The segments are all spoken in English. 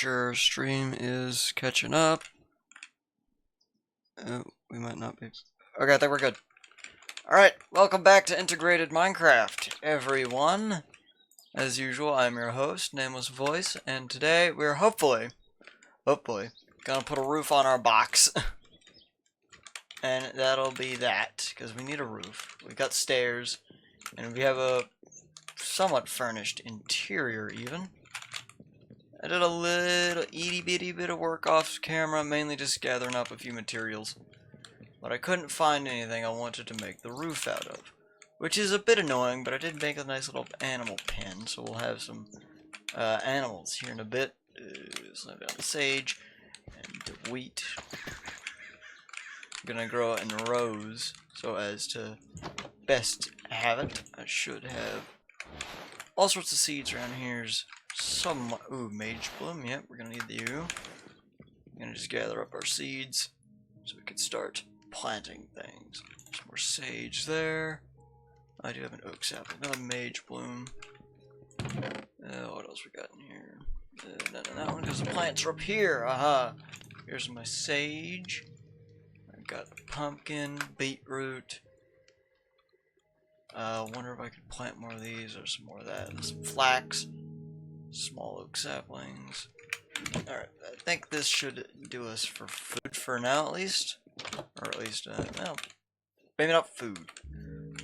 sure stream is catching up. Oh, we might not be. Okay, I think we're good. Alright, welcome back to Integrated Minecraft, everyone. As usual, I'm your host, Nameless Voice, and today we're hopefully, gonna put a roof on our box. And that'll be that, because we need a roof. We got stairs, and we have a somewhat furnished interior, even. I did a little itty-bitty bit of work off camera, mainly just gathering up a few materials. But I couldn't find anything I wanted to make the roof out of. Which is a bit annoying, but I did make a nice little animal pen, so we'll have some animals here in a bit. Slam down the sage, and wheat. I'm gonna grow it in rows, so as to best have it. I should have all sorts of seeds around here's some. Ooh, mage bloom. Yep, we're gonna need you. I'm gonna just gather up our seeds so we can start planting things. Some more sage there. I do have an oak sapling. Another mage bloom. What else we got in here? None of that one because the plants are up here. Aha! Here's my sage. I've got pumpkin, beetroot. Wonder if I could plant more of these or some more of that. There's some flax. Small oak saplings. Alright, I think this should do us for food for now, at least. Or at least, well, maybe not food.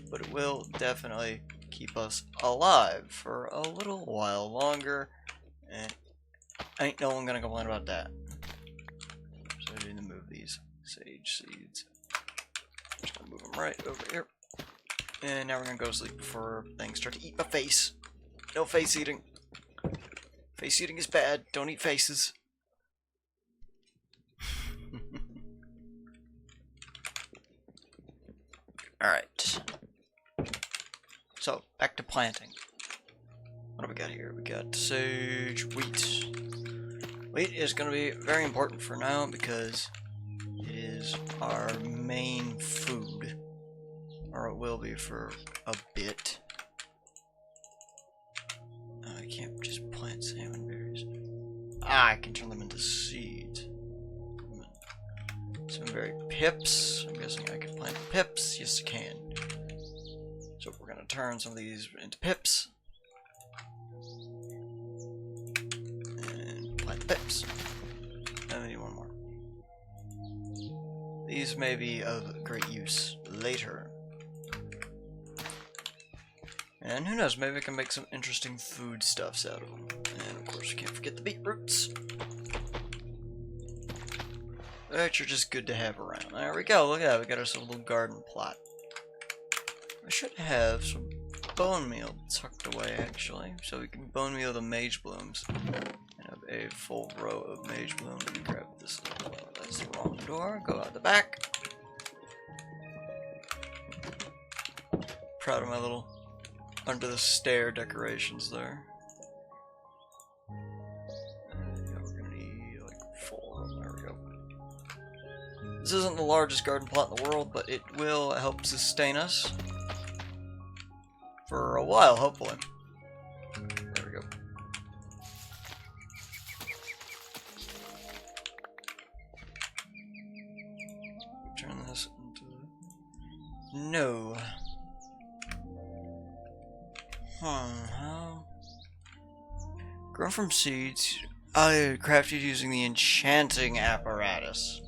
But it will definitely keep us alive for a little while longer. And ain't no one gonna complain about that. So I need to move these sage seeds. Just gonna move them right over here. And now we're gonna go to sleep before things start to eat my face. No face eating. Face eating is bad. Don't eat faces. Alright. So, back to planting. What do we got here? We got sage, wheat. Wheat is going to be very important for now because it is our main food. Or it will be for a bit. I can't just plant salmon berries. I can turn them into seeds. Salmonberry pips. I'm guessing I can plant pips. Yes, I can. So we're gonna turn some of these into pips. And plant pips. And we need one more. These may be of great use later. And who knows, maybe I can make some interesting foodstuffs out of them. And of course, you can't forget the beetroots. Which are just good to have around. There we go, look at that, we got ourselves a little garden plot. I should have some bone meal tucked away, actually, so we can bone meal the mage blooms. And have a full row of mage bloom. Let me grab this little, that's the wrong door, go out the back. Proud of my little under the stair decorations there. Yeah, we're gonna need like 4 of them. There we go. This isn't the largest garden plot in the world, but it will help sustain us for a while, hopefully. There we go. Turn this into... No. How? Grown from seeds. I crafted using the enchanting apparatus.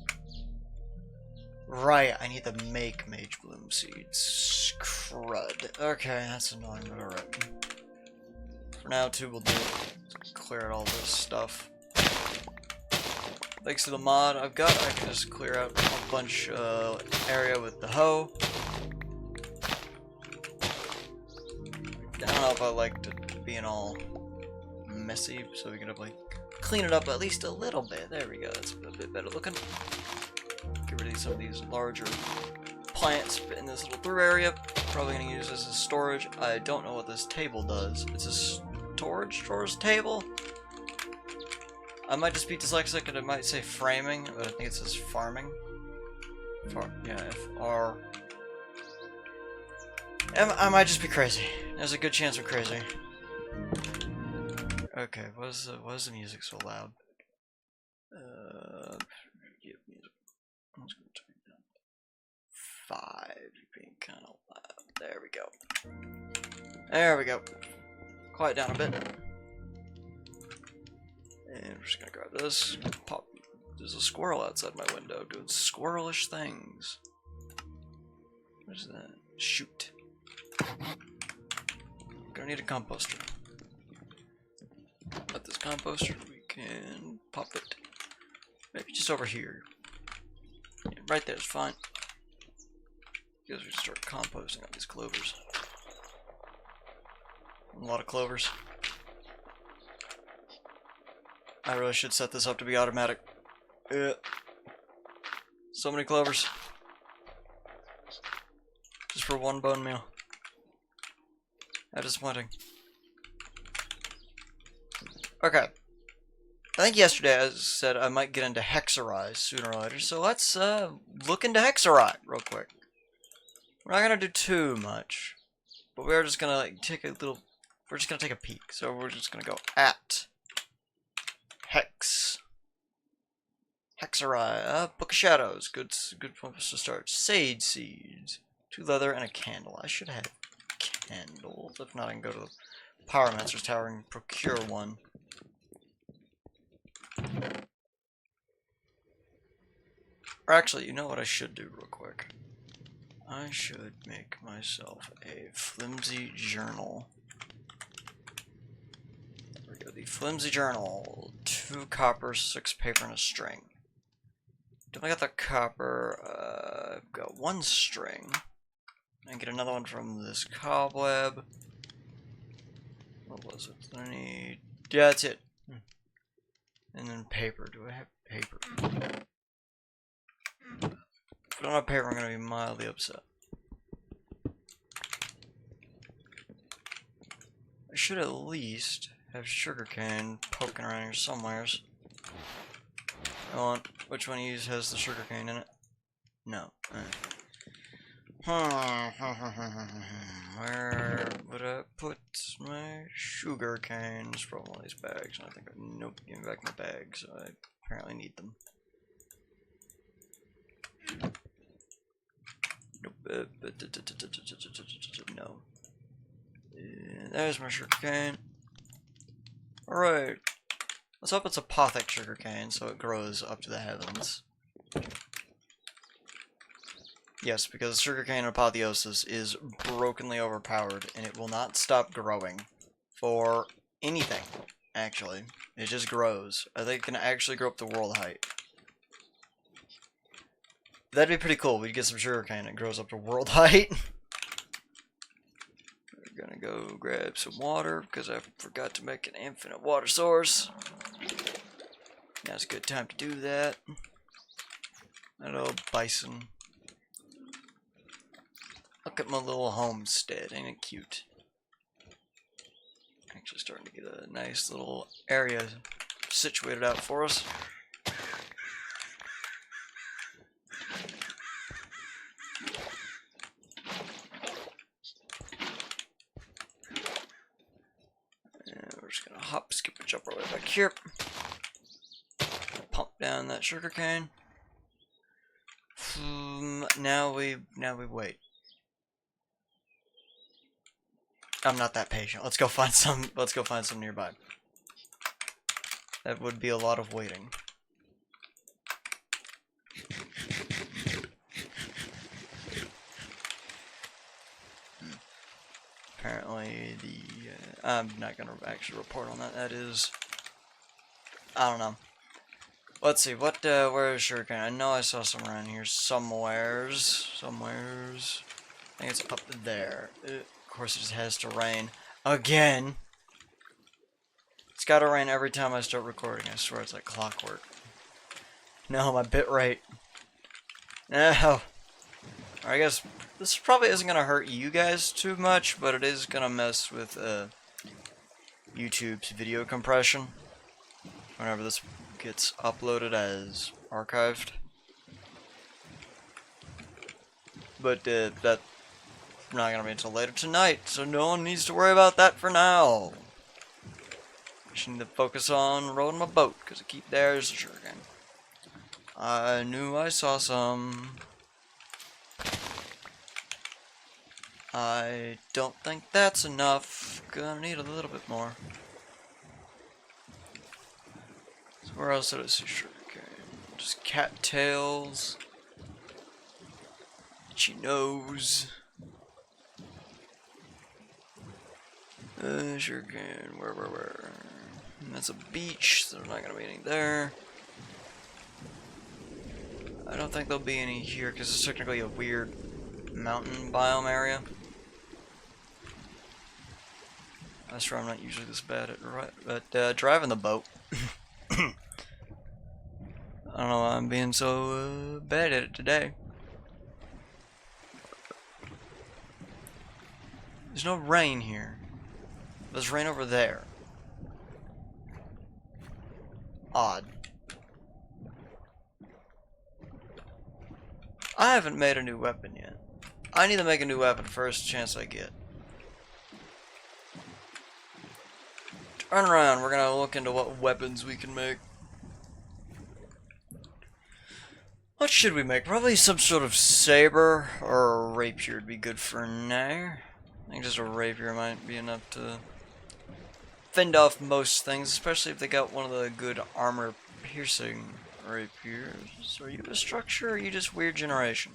Right, I need to make mage bloom seeds. Crud. Okay, that's annoying, but alright. For now, too, we'll do it. Clear out all this stuff. Thanks to the mod I've got, I can just clear out a bunch area with the hoe. I don't know if I like to being all messy, so we can like clean it up at least a little bit. There we go, that's a bit better looking. Get rid of some of these larger plants in this little through area. Probably gonna use this as storage. I don't know what this table does. It's a storage drawers table. I might just be dyslexic and it might say framing, but I think it says farming. Yeah, F-R. I might just be crazy. There's a good chance I'm crazy. Okay, why is the music so loud? Give me. I'm just gonna turn it down. 5. You're being kind of loud. There we go. There we go. Quiet down a bit. And we're just gonna grab this. Pop. There's a squirrel outside my window doing squirrelish things. What is that? Shoot. Gonna need a composter. At this composter, we can pop it. Maybe just over here. Yeah, right there's fine. Because we start composting up these clovers. A lot of clovers. I really should set this up to be automatic. So many clovers. Just for one bone meal. How disappointing. Okay. I think yesterday I said I might get into Hexerize sooner or later, so let's look into Hexerize real quick. We're not gonna do too much, but we're just gonna like take a little. We're just gonna take a peek. So we're just gonna go at Hexerize. Book of Shadows. Good place to start. Sage seeds, 2 leather, and a candle. I should have candles. If not, I can go to the Pyromancer's Tower and procure one. Or actually, you know what I should do real quick? I should make myself a flimsy journal. There we go, the flimsy journal. 2 copper, 6 paper, and a string. Definitely got the copper. I've got 1 string. I can get another one from this cobweb. What was it? I need. Yeah, that's it. And then paper. Do I have paper? If I don't have paper, I'm going to be mildly upset. I should at least have sugarcane poking around here somewheres. Which one of you has the sugarcane in it? No. Where would I put my sugar canes from all these bags? And I think nope, give me back my bags. So I apparently need them. Nope. No. There's my sugar cane. Alright. Let's hope it's a Apothic sugar cane so it grows up to the heavens. Yes, because sugarcane apotheosis is brokenly overpowered, and it will not stop growing for anything, actually. It just grows. I think it can actually grow up to world height. That'd be pretty cool. We'd get some sugarcane and it grows up to world height. We're gonna go grab some water, because I forgot to make an infinite water source. Now's a good time to do that. Hello, bison. Look at my little homestead, ain't it cute? Actually starting to get a nice little area situated out for us. And we're just gonna hop, skip, and jump our way back here. Pump down that sugarcane. Now we wait. I'm not that patient. Let's go find some. Let's go find some nearby. That would be a lot of waiting. Apparently, I'm not gonna actually report on that. That is, I don't know. Let's see. What? Where is sugarcane? I know I saw some around here somewheres. I think it's up there. Of course, it just has to rain again. It's gotta rain every time I start recording. I swear it's like clockwork. No, my bit rate. No. I guess this probably isn't gonna hurt you guys too much, but it is gonna mess with YouTube's video compression whenever this gets uploaded as archived. But that's not gonna be until later tonight, so no one needs to worry about that for now. Just need to focus on rowing my boat, because I keep there's a sugarcane. I knew I saw some. I don't think that's enough. Gonna need a little bit more. So where else did I see sugarcane? Just cattails. Itchy nose. Sugarcane. Where? That's a beach, so there's not gonna be any there. I don't think there'll be any here because it's technically a weird mountain biome area. That's where I'm not usually this bad at driving the boat. I don't know why I'm being so bad at it today. There's no rain here. There's rain over there. Odd. I haven't made a new weapon yet. I need to make a new weapon first chance I get. Turn around, we're gonna look into what weapons we can make. What should we make? Probably some sort of saber or a rapier would be good for now. I think just a rapier might be enough to fend off most things, especially if they got one of the good armor piercing rapiers. Are you a structure or are you just weird generation?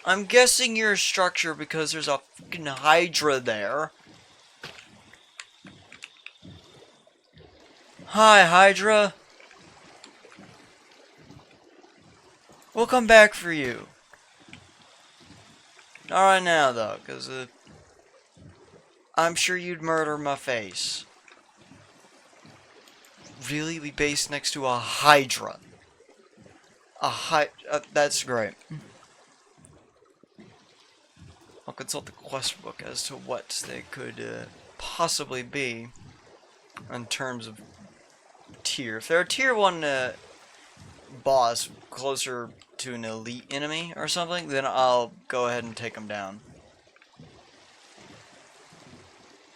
I'm guessing you're a structure because there's a fucking Hydra there. Hi, Hydra. We'll come back for you. Not right now, though, because I'm sure you'd murder my face. Really? We base next to a Hydra. That's great. I'll consult the quest book as to what they could possibly be in terms of tier. If they're a tier 1 boss closer to an elite enemy or something, then I'll go ahead and take them down.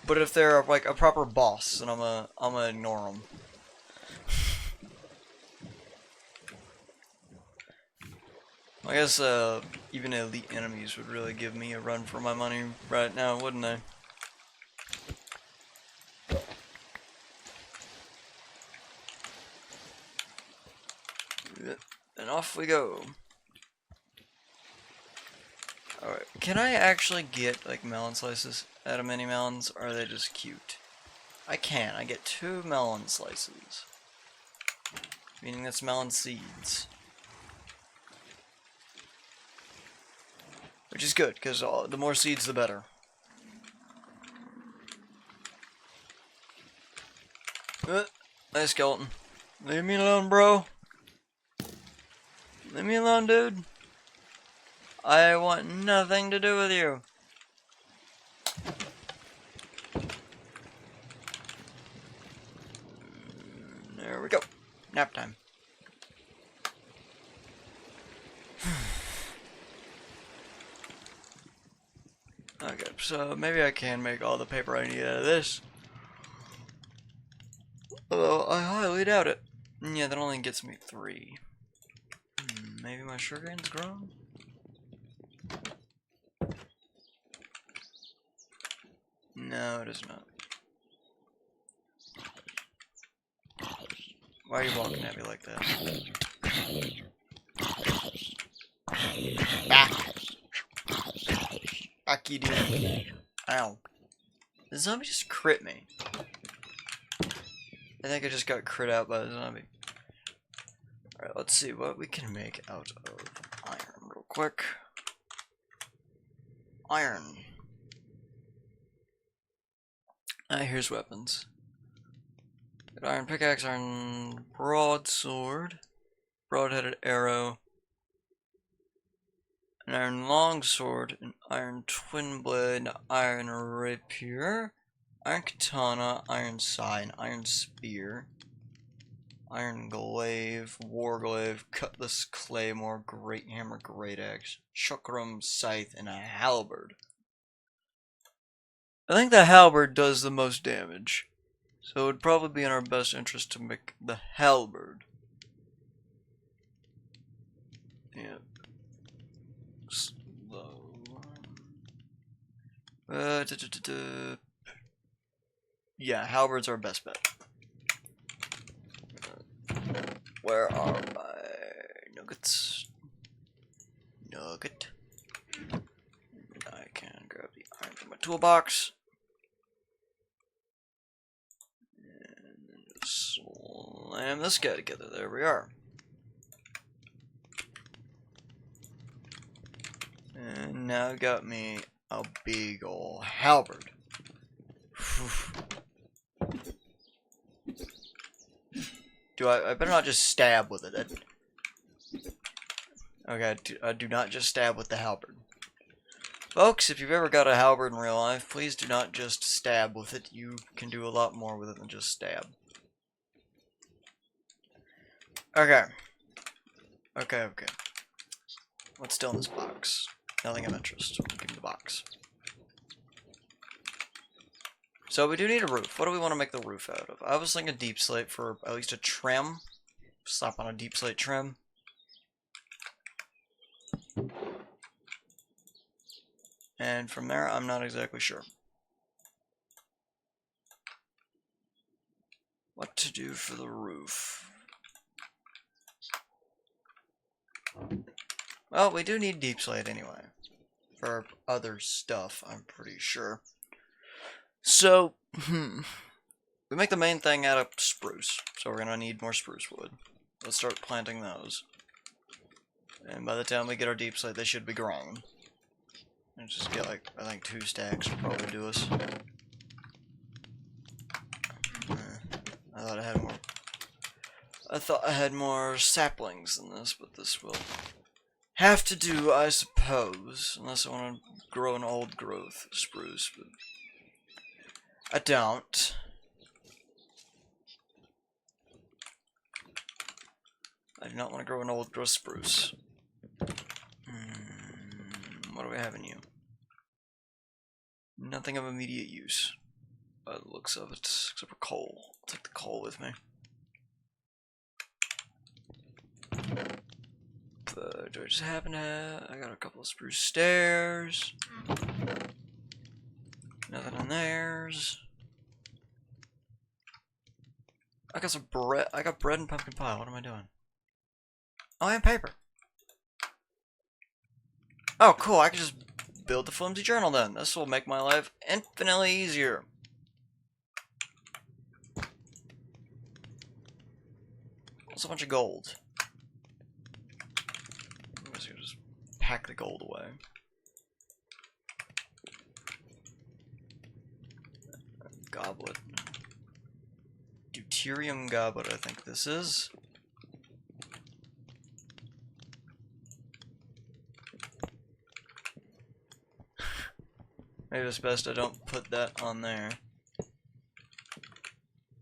But if they're like a proper boss, then I'm gonna ignore them. I guess even elite enemies would really give me a run for my money right now, wouldn't they? And off we go. Alright, can I actually get like melon slices out of mini melons, or are they just cute? I can. I get 2 melon slices. Meaning that's melon seeds. Which is good, because the more seeds the better. Hey, skeleton. Leave me alone, bro. Leave me alone, dude. I want nothing to do with you. There we go. Nap time. Okay, so maybe I can make all the paper I need out of this. Although, I highly doubt it. Yeah, that only gets me 3. Maybe my sugarcane's grown? No, it is not. Why are you walking at me like that? Back you do. Ow. The zombie just crit me. I think I just got crit out by the zombie. Alright, let's see what we can make out of iron real quick. Iron. Here's weapons. Iron pickaxe, iron broadsword, broad-headed arrow, an iron longsword, an iron twin blade, iron rapier, iron katana, iron sai, an iron spear, iron glaive, war glaive, cutlass, claymore, great hammer, great axe, chakram, scythe, and a halberd. I think the halberd does the most damage. So it would probably be in our best interest to make the halberd. Yeah. Slow. Yeah, halberd's our best bet. Where are my nuggets? Nugget. I can grab the iron from my toolbox. And then just slam this guy together. There we are. And now I got me a big ol' halberd. I better not just stab with it. Okay, I do not just stab with the halberd. Folks, if you've ever got a halberd in real life, please do not just stab with it. You can do a lot more with it than just stab. Okay. Okay. What's still in this box? Nothing of interest. Give me the box. So we do need a roof. What do we want to make the roof out of? I was thinking deep slate for at least a trim. Slap on a deep slate trim. And from there, I'm not exactly sure what to do for the roof. Well, we do need deep slate anyway. For other stuff, I'm pretty sure. So, we make the main thing out of spruce. So we're gonna need more spruce wood. Let's start planting those. And by the time we get our deep slate, they should be grown. And just get like, I think 2 stacks will probably do us. I thought I had more saplings than this, but this will have to do, I suppose. Unless I want to grow an old growth spruce, but I don't. I do not want to grow an old growth spruce. What do we have in you? Nothing of immediate use, by the looks of it, except for coal. I'll take the coal with me. But do I just happen to... I got a couple of spruce stairs. Nothing on theirs. I got some bread. I got bread and pumpkin pie. What am I doing? Oh, I have paper. Oh, cool. I can just build the flimsy journal then. This will make my life infinitely easier. That's a bunch of gold. I'm just gonna pack the gold away. Goblet. Deuterium goblet, I think this is. Maybe it's best I don't put that on there.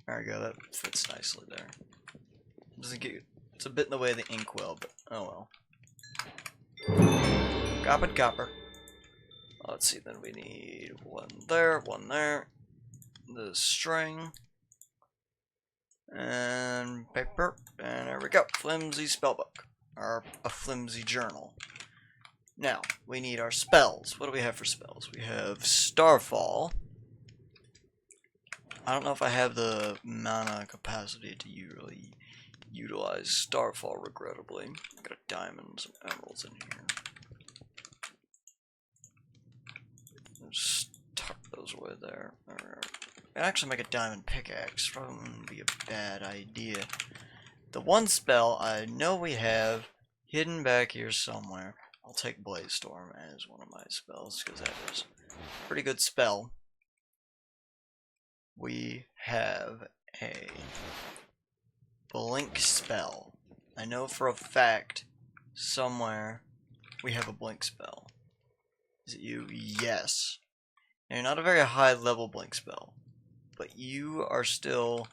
There we go, that fits nicely there. Doesn't get, it's a bit in the way of the inkwell, but oh well. Copper. Let's see, then we need one there, the string, and paper, and there we go. Flimsy spellbook, or a flimsy journal. Now, we need our spells. What do we have for spells? We have Starfall. I don't know if I have the mana capacity to really utilize Starfall, regrettably. I've got a diamond and some emeralds in here. Just tuck those away there. I'd actually make a diamond pickaxe. Probably wouldn't be a bad idea. The one spell I know we have hidden back here somewhere. I'll take Blaze Storm as one of my spells, because that is a pretty good spell. We have a Blink spell. I know for a fact somewhere we have a Blink spell. Is it you? Yes. Now, you're not a very high level Blink spell, but you are still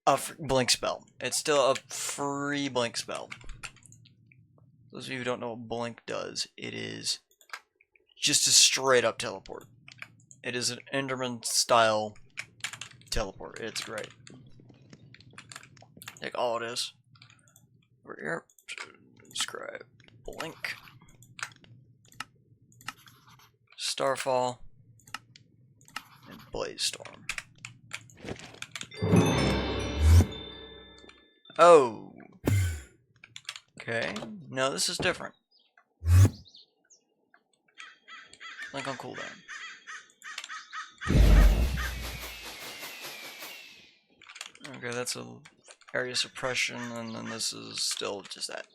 a Blink spell. It's still a free Blink spell. Those of you who don't know what Blink does, it is just a straight up teleport. It is an Enderman style teleport. It's great. Like all it is. Over here. Describe. Blink. Starfall. And Blaze Storm. Oh. Okay. No, this is different. Blink on cooldown. Okay, that's a area suppression, and then this is still just that.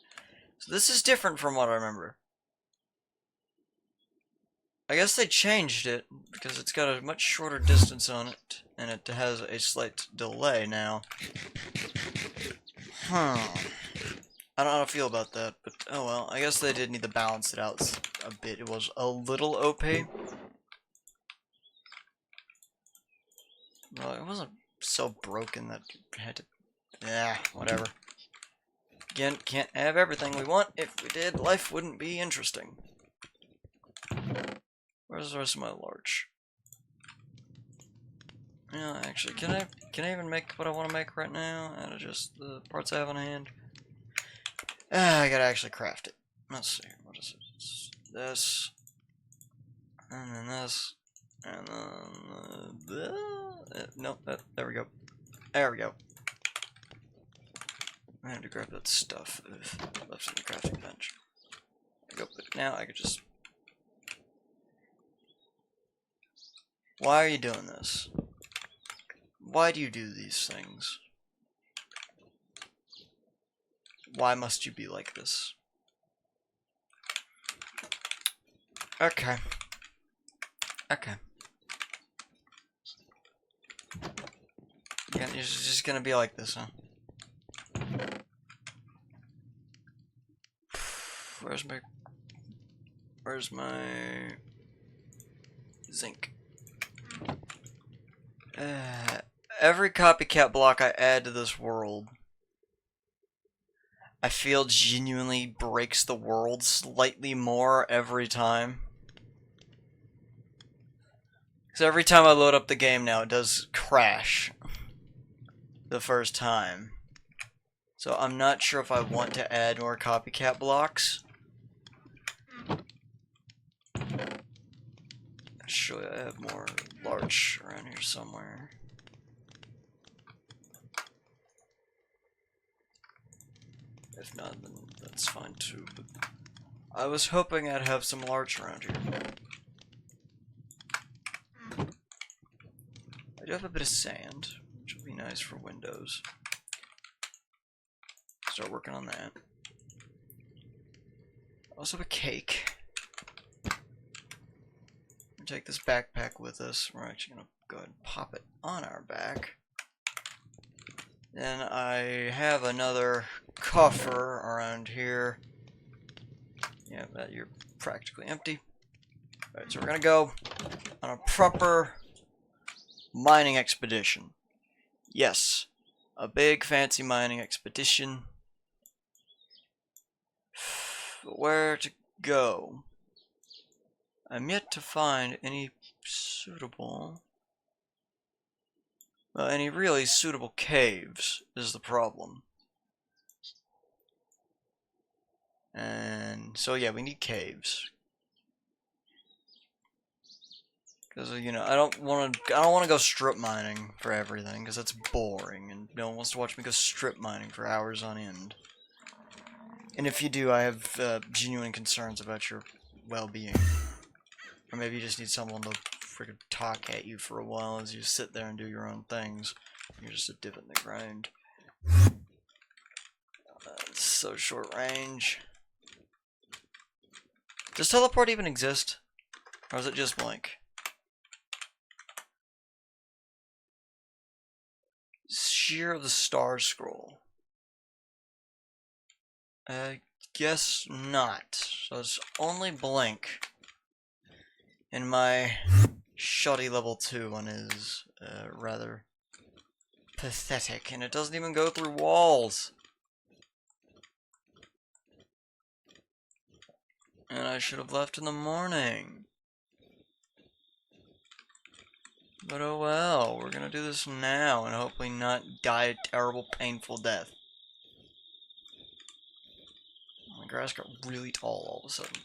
So this is different from what I remember. I guess they changed it because it's got a much shorter distance on it, and it has a slight delay now. I don't know how to feel about that, but oh well. I guess they did need to balance it out a bit. It was a little OP. Well, it wasn't so broken that you had to... Yeah, whatever. Again, can't have everything we want. If we did, life wouldn't be interesting. Where's the rest of my larch? Yeah, actually, can I even make what I want to make right now out of just the parts I have on hand? I gotta actually craft it. Let's see, what is it? It's this, and then this, and then nope. There we go. There we go. I had to grab that stuff left in the crafting bench. There we go. But now I could just. Why are you doing this? Why do you do these things? Why must you be like this? Okay. Okay. You're just gonna be like this, huh? Where's my zinc? Every copycat block I add to this world, I feel genuinely breaks the world slightly more every time. Because every time I load up the game now, it does crash the first time. So I'm not sure if I want to add more copycat blocks. Actually, I have more larch around here somewhere. If not, then that's fine too. But I was hoping I'd have some larch around here. I do have a bit of sand, which would be nice for windows. Start working on that. Also a cake. We'll take this backpack with us. We're actually gonna go ahead and pop it on our back. Then I have another coffer around here. Yeah, that you're practically empty. Alright, so we're gonna go on a proper mining expedition. Yes, a big fancy mining expedition. Where to go? I'm yet to find any suitable... Well, any really suitable caves is the problem. And so yeah, we need caves. Because you know, I don't want to go strip mining for everything because that's boring, and no one wants to watch me go strip mining for hours on end. And if you do, I have genuine concerns about your well-being. Or maybe you just need someone to freaking talk at you for a while as you sit there and do your own things. You're just a divot in the ground. It's so short range. Does teleport even exist? Or is it just blank? Shear of the Star Scroll. I guess not. So it's only blank. And my shoddy level 2 one is rather pathetic. And it doesn't even go through walls. And I should have left in the morning. But oh well, we're gonna do this now and hopefully not die a terrible, painful death. My grass got really tall all of a sudden.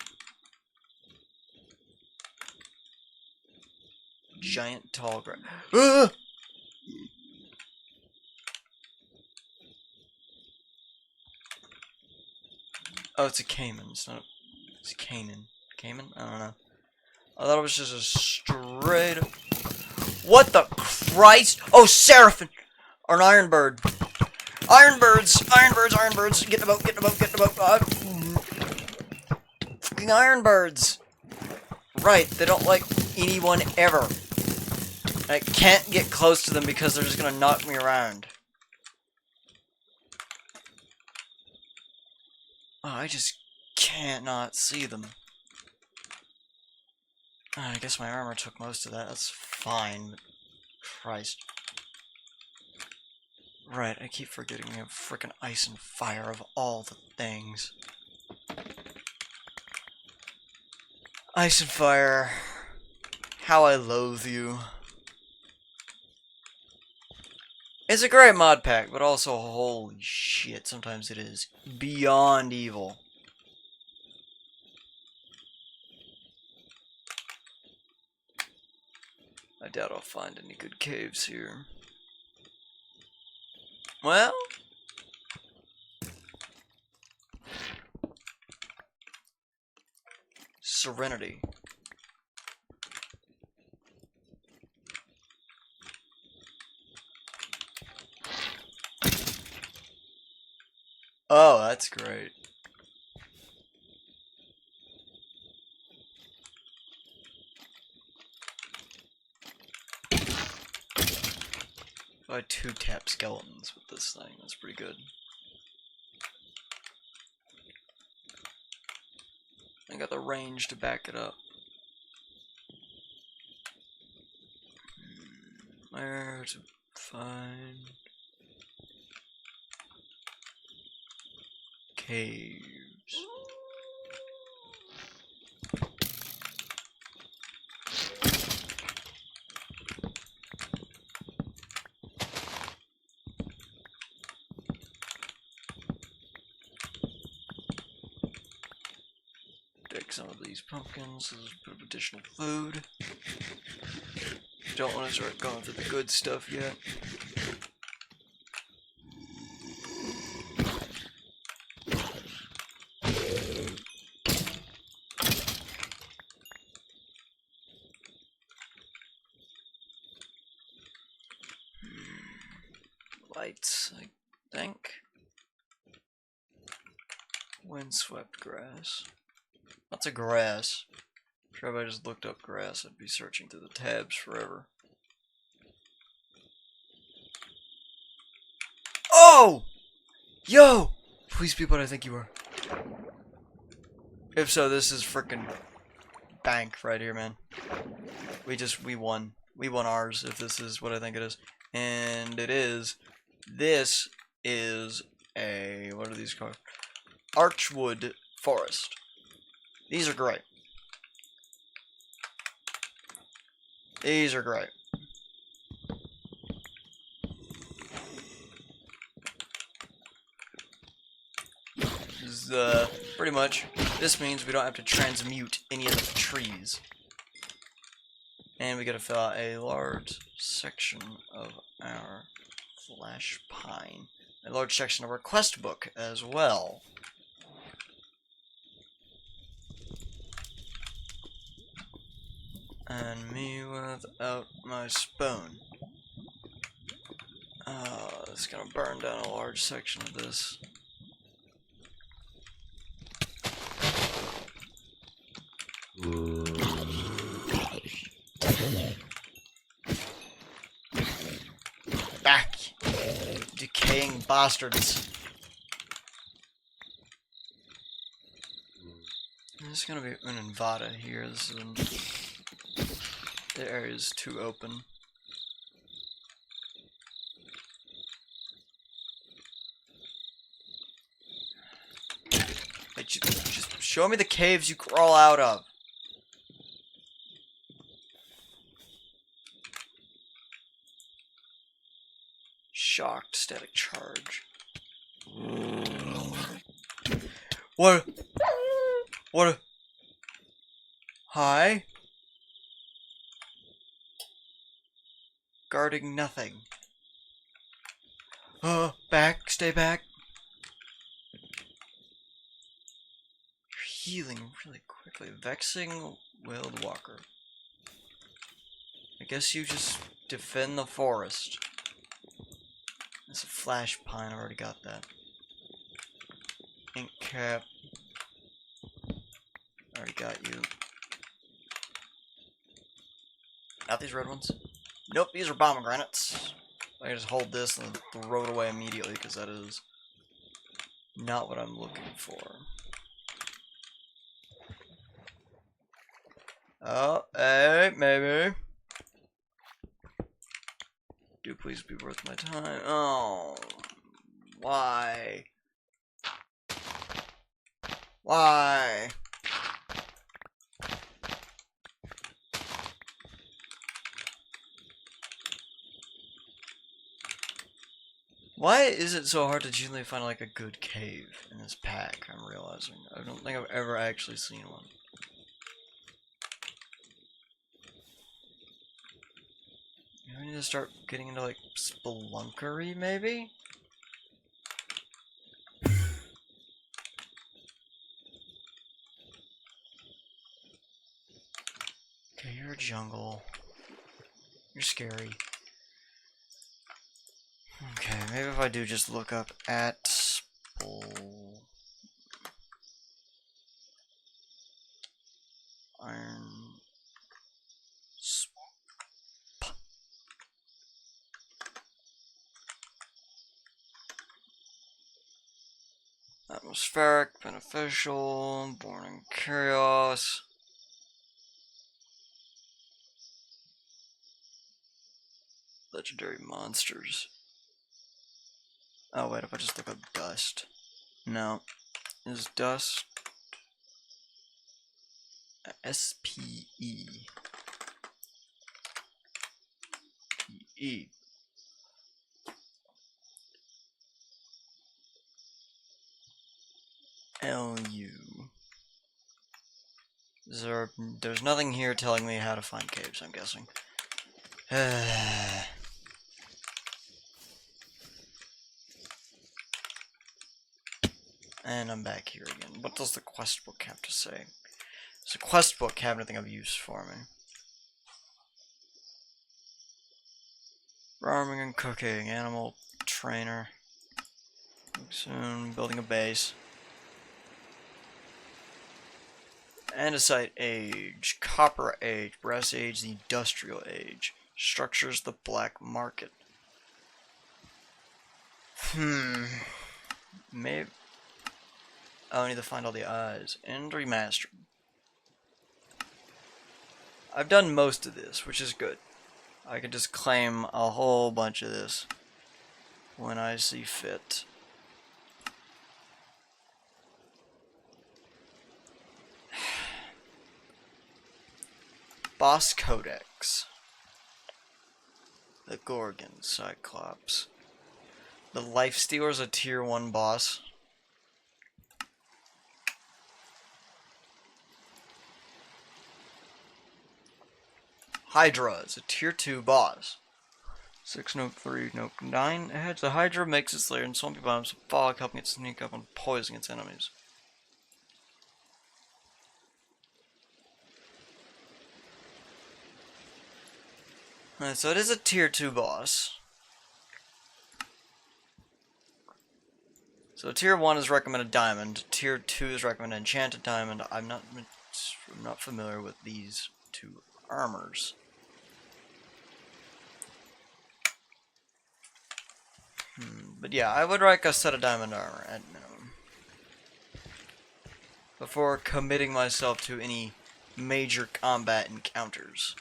Giant tall grass. Ah! Oh, it's a caiman. It's not. It's a Canaan. Cayman? I don't know. I thought it was just a straight. What the Christ? Oh, Seraphim! Or an iron bird. Iron birds! Iron birds! Iron birds! Get in the boat! Get in the boat! Get in the boat! Fucking iron birds! Right, they don't like anyone ever. I can't get close to them because they're just gonna knock me around. Oh, I just can't not see them. Oh, I guess my armor took most of that. That's fine. Christ. Right, I keep forgetting we have frickin' ice and fire of all the things. Ice and fire. How I loathe you. It's a great mod pack, but also, holy shit, sometimes it is beyond evil. I doubt I'll find any good caves here. Well... Serenity. Oh, that's great. I had 2-tap skeletons with this thing. That's pretty good. I got the range to back it up. Where to find caves? Dig some of these pumpkins. There's a bit of additional food. Don't want to start going through the good stuff yet. Lights, I think. Windswept grass. Lots of grass. I'm sure if I just looked up grass, I'd be searching through the tabs forever. Oh! Yo! Please be what I think you are. If so, this is frickin' bank right here, man. We won. We won ours, if this is what I think it is. And it is. This is a... what are these called? Archwood forest. These are great. These are great. This is, pretty much, this means we don't have to transmute any of the trees. And we gotta fill out a large section of our flash pine. A large section of our quest book as well. And me without my spoon. It's gonna burn down a large section of this. Back! Decaying bastards. There's gonna be an Invada here. This is the area's too open. Hey, just show me the caves you crawl out of. shocked static charge. What? What? Hi? Guarding nothing. Back, stay back. You're healing really quickly. Vexing Willed Walker. I guess you just defend the forest. It's a flash pine, I already got that. Ink cap. Already got you. Not these red ones. Nope, these are pomegranates. I can just hold this and throw it away immediately because that is not what I'm looking for. Oh, hey, maybe. Do please be worth my time. Oh, why? Why? Why is it so hard to generally find like a good cave in this pack? I'm realizing. I don't think I've ever actually seen one. I need to start getting into like spelunkery, maybe? Okay, you're a jungle. You're scary. Okay, maybe if I do just look up at iron atmospheric, beneficial, born in chaos. Legendary monsters. Oh wait, if I just look up dust. No. Is dust S-P-E P-E L-U. There's nothing here telling me how to find caves, I'm guessing. And I'm back here again. What does the quest book have to say? Does the quest book have anything of use for me? Farming and cooking, animal trainer. Soon, building a base. Andesite age, copper age, brass age, the industrial age. Structures the black market. Maybe. Oh, I need to find all the eyes. And remastered. I've done most of this, which is good. I can just claim a whole bunch of this when I see fit. Boss Codex. The Gorgon Cyclops. The Lifestealer is a tier 1 boss. Hydra is a tier 2 boss. 6 note 3 note 9 heads. The Hydra makes its lair in swampy bottoms of fog, helping it sneak up and poison its enemies. Alright, so it is a tier 2 boss. So tier 1 is recommended diamond, tier 2 is recommended enchanted diamond. I'm not familiar with these two armors. But yeah, I would like a set of diamond armor at minimum before committing myself to any major combat encounters.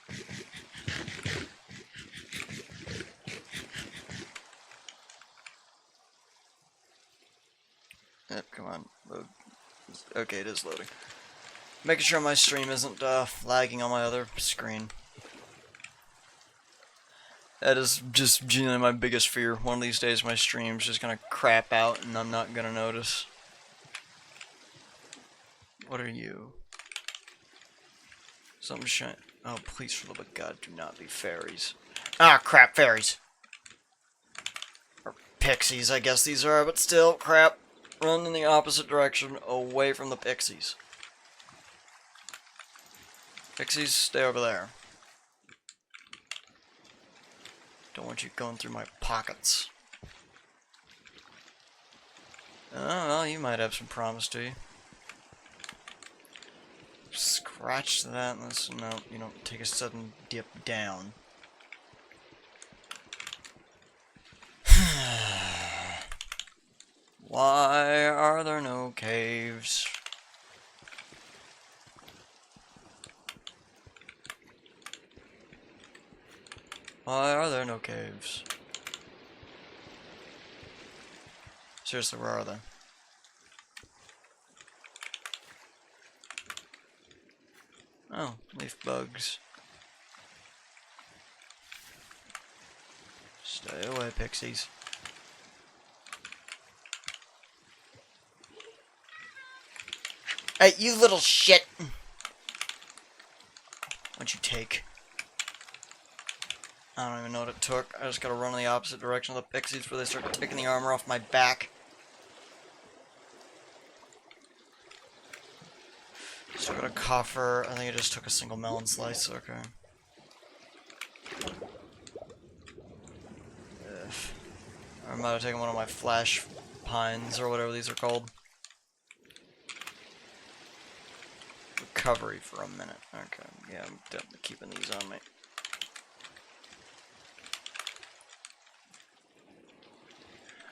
Yep, come on, load. Okay, it is loading. Making sure my stream isn't lagging on my other screen. That is just genuinely my biggest fear. One of these days my stream's just gonna crap out and I'm not gonna notice. What are you? Something shine. Oh, please, for the love of God, do not be fairies. Ah, crap, fairies. Or pixies, I guess these are, but still, crap. Run in the opposite direction, away from the pixies. Pixies, stay over there. Don't want you going through my pockets. Oh, well, you might have some promise to you. Scratch that. Let's, no, you don't take a sudden dip down. Why are there no caves? Why are there no caves? Seriously, where are they? Oh, leaf bugs. Stay away, pixies. Hey, you little shit! What'd you take? I don't even know what it took. I just gotta run in the opposite direction of the pixies before they start taking the armor off my back. Still got a coffer. I think I just took a single melon slice. Okay. I might have taken one of my flash pines or whatever these are called. Recovery for a minute. Okay. Yeah, I'm definitely keeping these on me.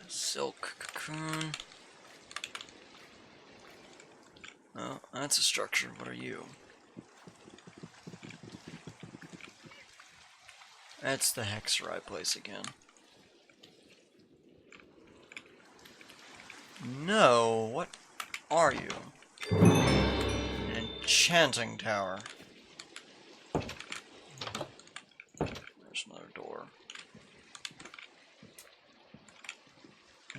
Silk cocoon. Oh, that's a structure. What are you? That's the hexerai place again. No, what are you? An enchanting tower. There's another door.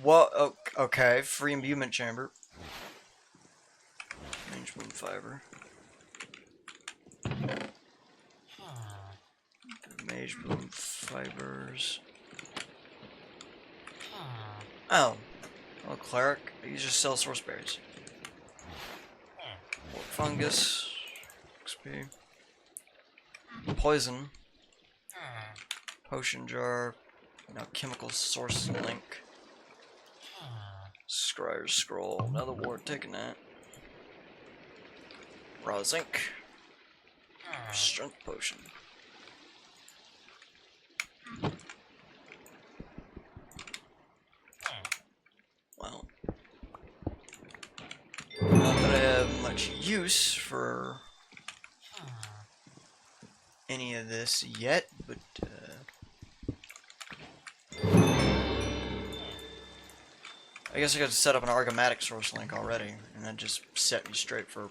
What? Oh, okay, free imbuement chamber. Range boom fiber. Mage boom fibers. Oh. Oh, cleric. You just sell source berries. Fungus. XP. Poison. Potion jar. Now chemical source link. Scryer's scroll. Another ward, taking that. Raw zinc. Strength potion. Well, not that I have much use for any of this yet, but I guess I got to set up an argomatic source link already, and that just set me straight for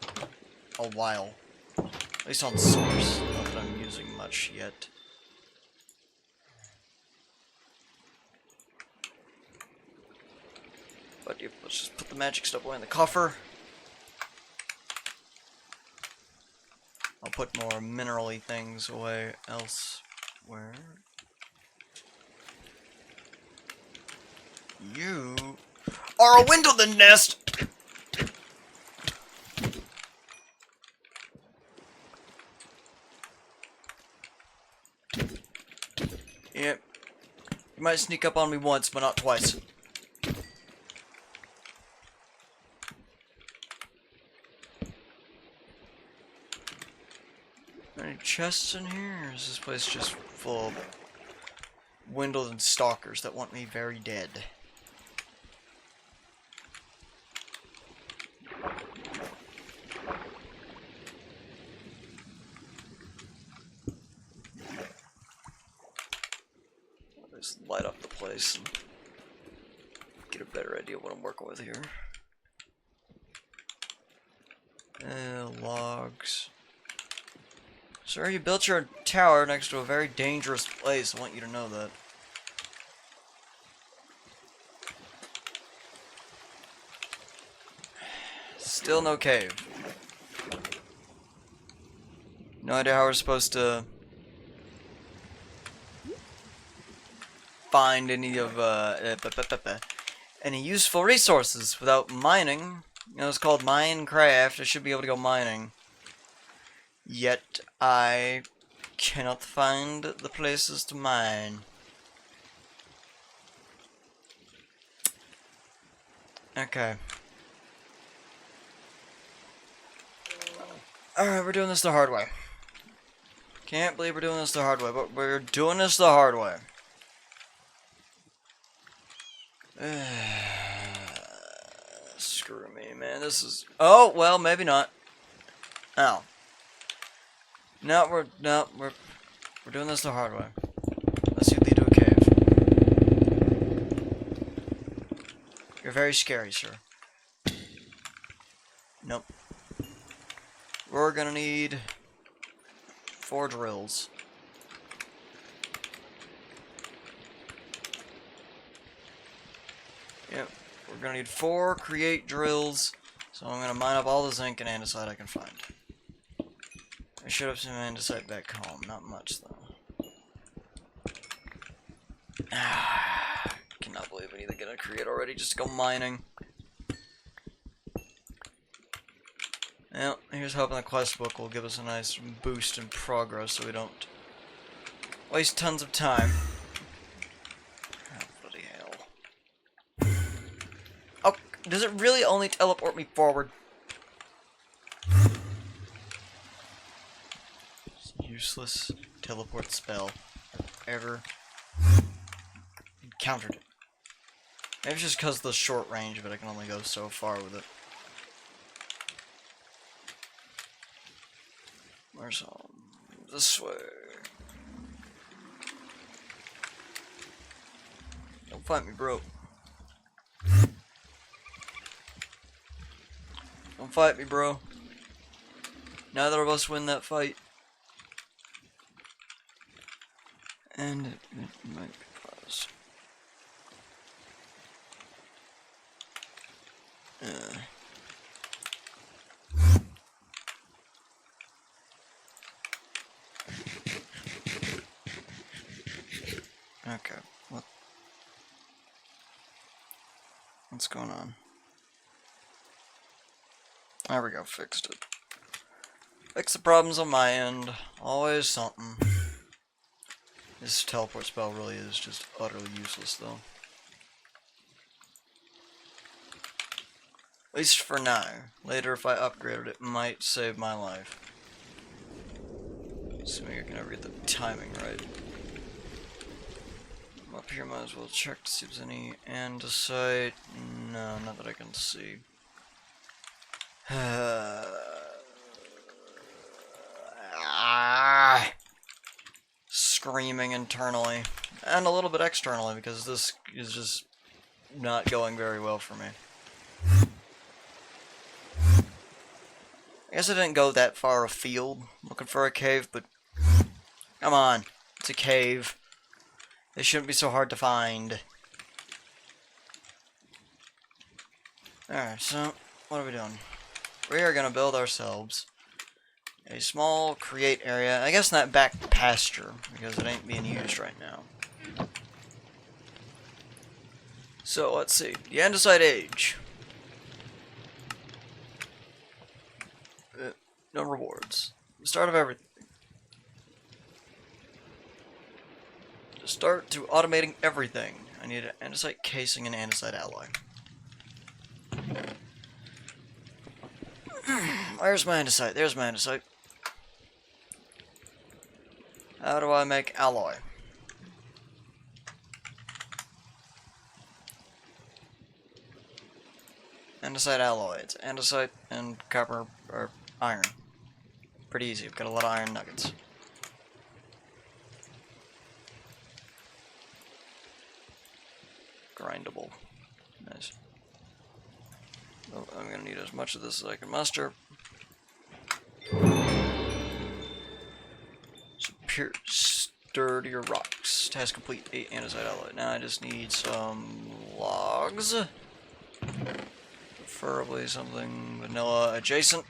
a while. At least on source, not that I'm using much yet. But yep, let's just put the magic stuff away in the coffer. I'll put more mineral-y things away elsewhere. You are a Windleton nest! Yep. You might sneak up on me once, but not twice. Any chests in here, or is this place just full of Windleton stalkers that want me very dead? Just light up the place and get a better idea of what I'm working with here. Logs. Sir, you built your tower next to a very dangerous place. I want you to know that. Still no cave. No idea how we're supposed to find any of any useful resources without mining. You know, it's called Minecraft. I should be able to go mining. Yet I cannot find the places to mine. Okay. Alright, we're doing this the hard way. Can't believe we're doing this the hard way, but we're doing this the hard way. Screw me, man. This is... Oh, well, maybe not. Oh. No, we're doing this the hard way. Unless you lead to a cave. You're very scary, sir. Nope. We're gonna need 4 drills. Yep. We're gonna need 4 create drills. So I'm gonna mine up all the zinc and andesite I can find. I should have some andesite back home. Not much though. Cannot believe I need to get a create already just to go mining. Well, here's hoping the quest book will give us a nice boost in progress so we don't waste tons of time. Oh, bloody hell. Oh, does it really only teleport me forward? Useless teleport spell I've ever encountered it. Maybe it's just because of the short range, but I can only go so far with it. Where's home? This way. Don't fight me, bro. Don't fight me, bro. Neither of us win that fight. And it might be paused. Okay, what's going on? There we go, fixed it. Fix the problems on my end. Always something. This teleport spell really is just utterly useless, though. At least for now. Later, if I upgrade it, it might save my life. Assuming I can ever get the timing right. I'm up here, might as well check to see if there's any andesite. No, not that I can see. Screaming internally. And a little bit externally, because this is just not going very well for me. I guess I didn't go that far afield looking for a cave, but come on, it's a cave. They shouldn't be so hard to find. Alright, so what are we doing? We are gonna build ourselves a small create area. I guess not back pasture, because it ain't being used right now. So let's see. The andesite age. No rewards. The start of everything. To start to automating everything, I need an andesite casing and andesite alloy. Where's my andesite? There's my andesite. How do I make alloy? Andesite alloy. It's andesite and copper or iron. Pretty easy. We've got a lot of iron nuggets. Grindable. Nice. Oh, I'm gonna need as much of this as I can muster. pure sturdier rocks. Task complete. 8 andesite alloy. Now I just need some logs. Preferably something vanilla adjacent.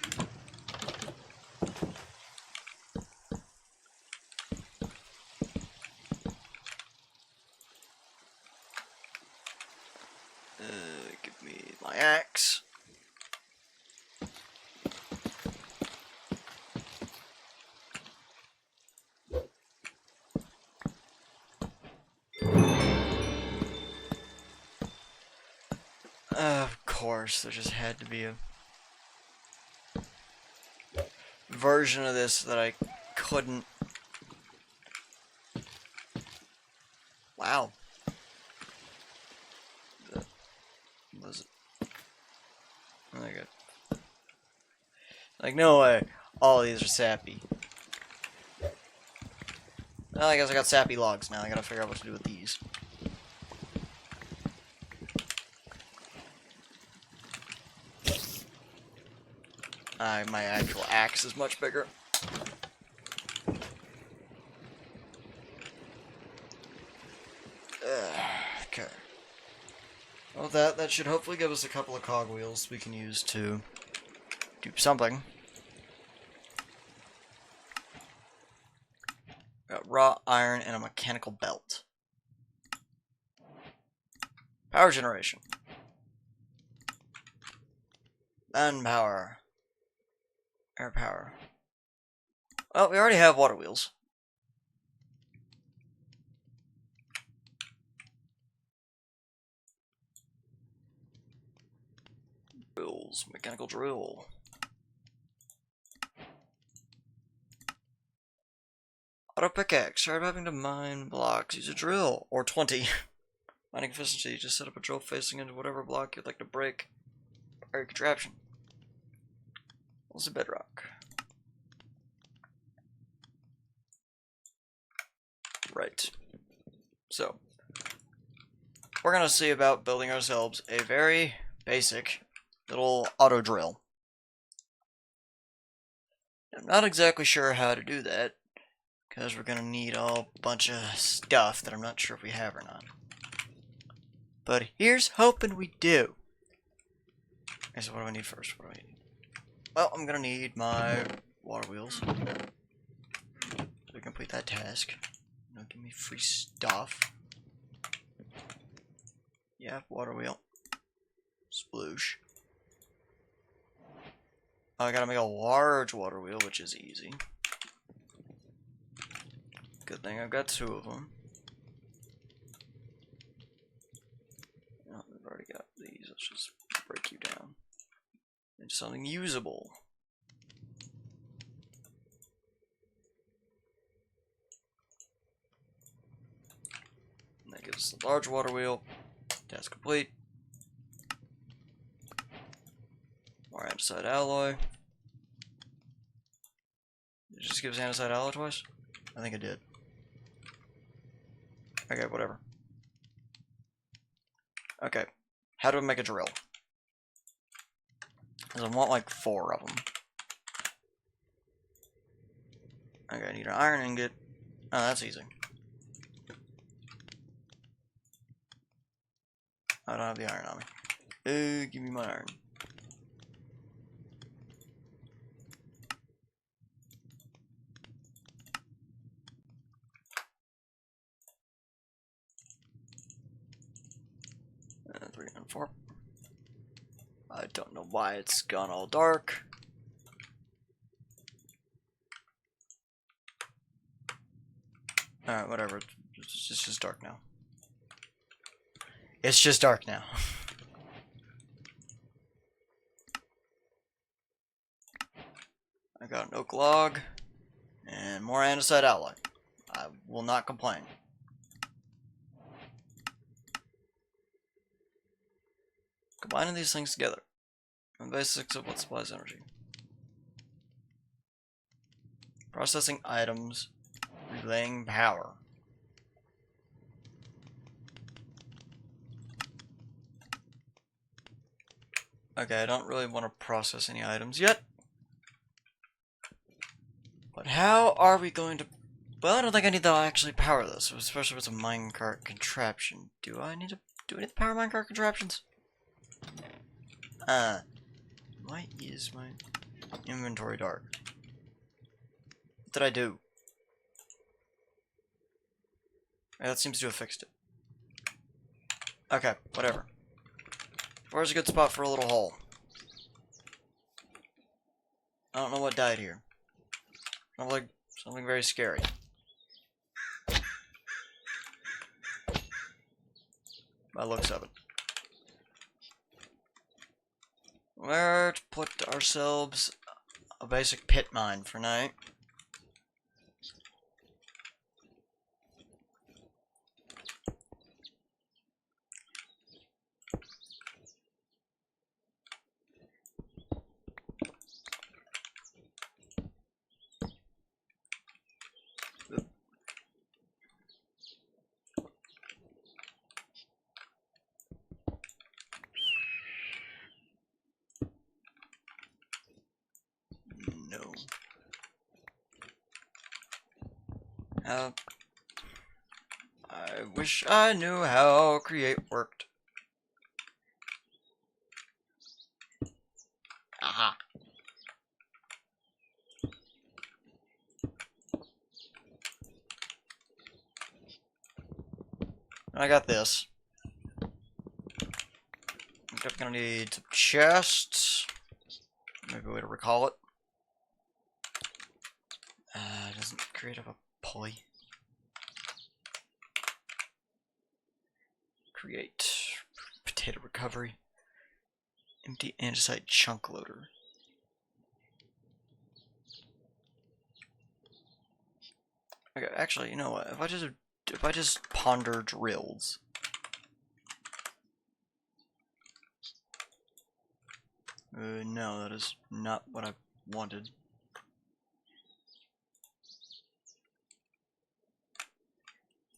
Give me my axe. Of course, there just had to be a version of this that I couldn't. Wow. That was it. Okay. Like, no way. All these are sappy. Well, I guess I got sappy logs now. I gotta figure out what to do with these. My actual axe is much bigger. Okay. Well, that should hopefully give us a couple of cogwheels we can use to do something. Got raw iron and a mechanical belt. Power generation. Land power. Air power. Well, we already have water wheels. Drills. Mechanical drill. Auto pickaxe. Start having to mine blocks. Use a drill. Or 20. Mining efficiency. Just set up a drill facing into whatever block you'd like to break. Or contraption. What's the bedrock? Right. So, we're gonna see about building ourselves a very basic little auto drill. I'm not exactly sure how to do that, because we're gonna need a bunch of stuff that I'm not sure if we have or not. But here's hoping we do. Okay, so what do I need first? What do I need? Well, I'm gonna need my water wheels to complete that task. Give me free stuff. Yeah, water wheel. Sploosh. Oh, I gotta make a large water wheel, which is easy. Good thing I've got 2 of them. Oh, we've already got these. Let's just break you down into something usable. And that gives us the large water wheel. Task complete. More andesite alloy. Did it just give us andesite alloy twice? I think it did. Okay, whatever. Okay, how do I make a drill? Because I want like 4 of them. Okay, I need an iron ingot. Oh, that's easy. I don't have the iron on me. Give me my iron. And 3 and 4. I don't know why it's gone all dark. Alright, whatever. It's just dark now. It's just dark now. I got an oak log and more andesite alloy. I will not complain. Combining these things together. The basics of what supplies energy. Processing items. Relaying power. Okay, I don't really want to process any items yet. But how are we going to But I don't think I need to actually power this, especially if it's a minecart contraption. Do I need to power minecart contraptions? Why is my inventory dark? What did I do? That seems to have fixed it. Okay, whatever. Where's a good spot for a little hole? I don't know what died here. Sounds like something very scary. By the looks of it. Where to put ourselves a basic pit mine for night. No. I wish I knew how create worked. Aha. I got this. I'm gonna need some chests. Maybe a way to recall it. Doesn't create a pulley. Create potato recovery. Empty andesite chunk loader. Okay, actually, you know what? If I just ponder drills. No, that is not what I wanted.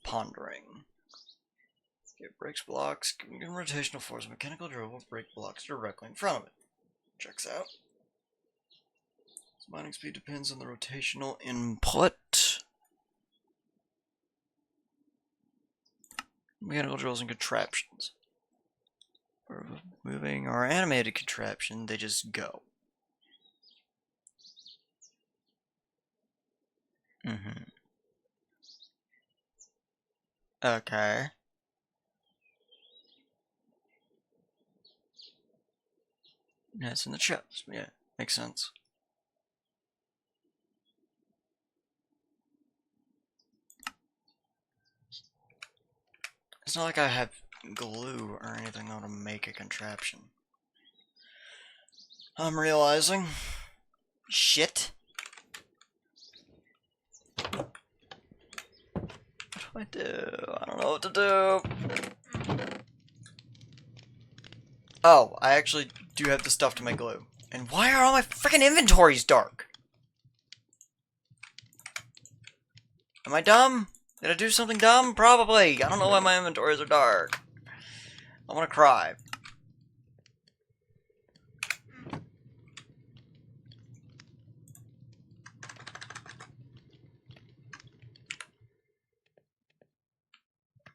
Pondering. Okay, breaks blocks. Given rotational force, mechanical drill will break blocks directly in front of it. Checks out. Mining speed depends on the rotational input. Mechanical drills and contraptions. For moving or animated contraption, they just go. Okay. Yeah, it's in the chest. Yeah, makes sense. It's not like I have glue or anything though to make a contraption. I'm realizing. Shit. What do I do? I don't know what to do. Oh, I actually do have the stuff to make glue. And why are all my freaking inventories dark? Am I dumb? Did I do something dumb? Probably. I don't know why my inventories are dark. I want to cry.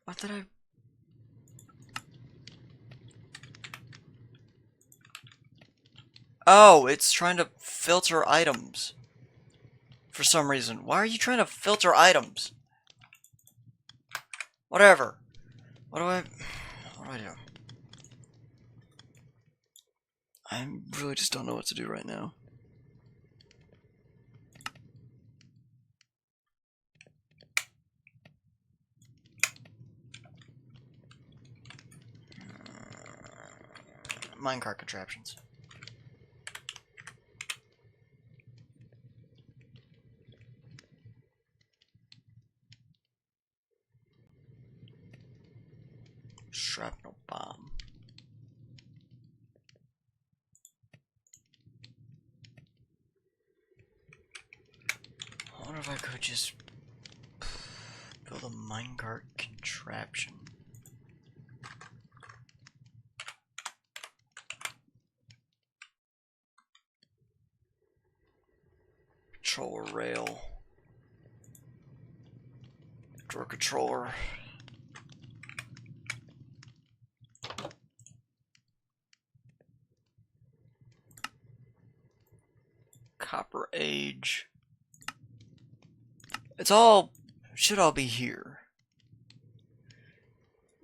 What did I... Oh, it's trying to filter items. For some reason. Why are you trying to filter items? Whatever. What do I do? I really just don't know what to do right now. Minecart contraptions. Shrapnel bomb. I wonder if I could just build a minecart contraption. Control rail. Trapdoor controller. Copper Age. It's all... should all be here.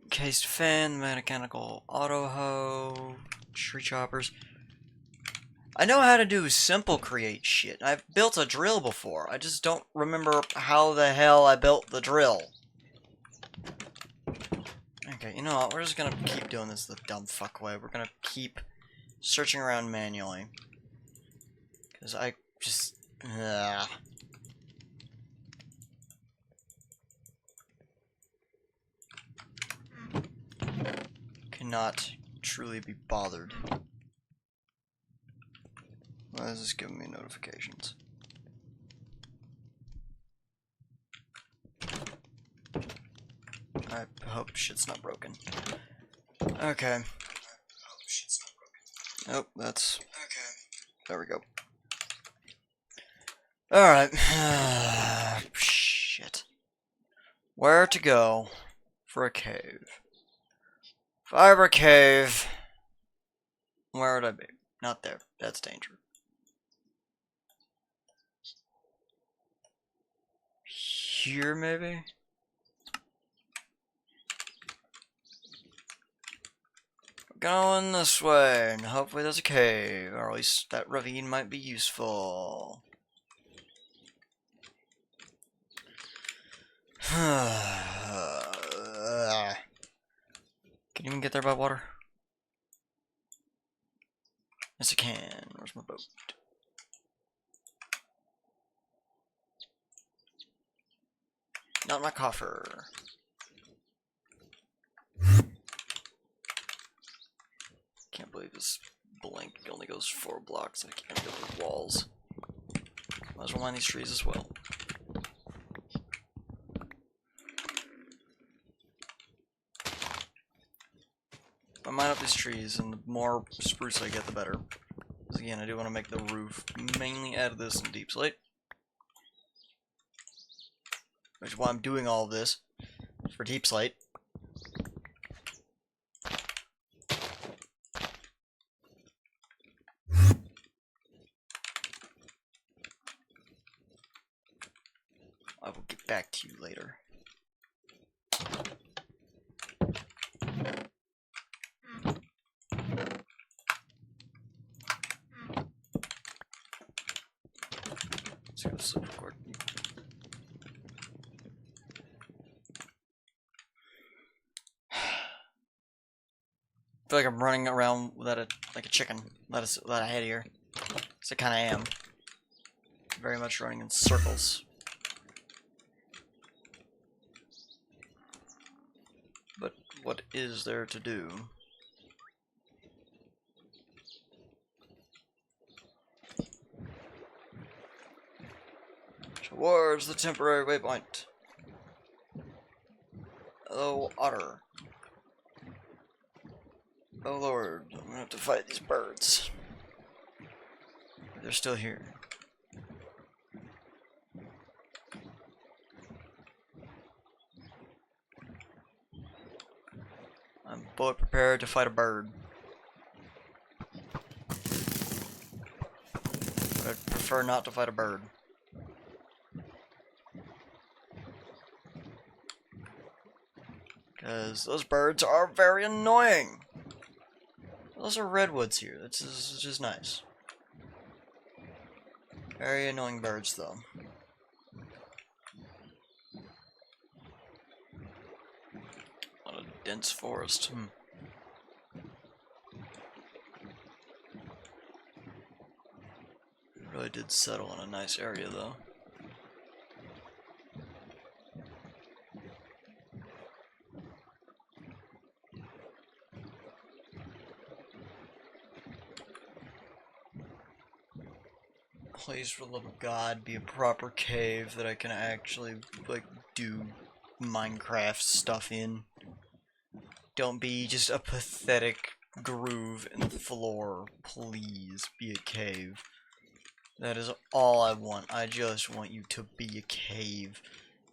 Cased fan, mechanical auto hoe, tree choppers. I know how to do simple create shit. I've built a drill before. I just don't remember how the hell I built the drill. Okay, you know what? We're just gonna keep doing this the dumb fuck way. We're gonna keep searching around manually. Because I just... cannot truly be bothered. Why is this giving me notifications? I hope shit's not broken. Okay. Oh, that's... okay. There we go. Alright. Shit. Where to go for a cave? Fiber cave. Where would I be? Not there. That's danger. Here, maybe? Going this way, and hopefully there's a cave, or at least that ravine might be useful. Can you even get there by water? Yes, I can. Where's my boat? Not my coffer. Can't believe this blank only goes 4 blocks. I can't go through walls. Might as well mine these trees as well. If I mine up these trees, and the more spruce I get, the better. Because again, I do want to make the roof mainly out of this and deep slate. Which is why I'm doing all of this for deep slate. I will get back to you later. Let's go sleep record. I feel like I'm running around without like a chicken without a head here. So I kind of am. Very much running in circles. But what is there to do? Towards the temporary waypoint. Hello, otter. Oh lord, I'm gonna have to fight these birds. They're still here. I'm fully prepared to fight a bird. But I'd prefer not to fight a bird. Because those birds are very annoying. Those are redwoods here. This is just nice. Very annoying birds, though. What a dense forest. Really did settle in a nice area, though. Please, for the love of God, be a proper cave that I can actually, like, do Minecraft stuff in. Don't be just a pathetic groove in the floor. Please, be a cave. That is all I want. I just want you to be a cave.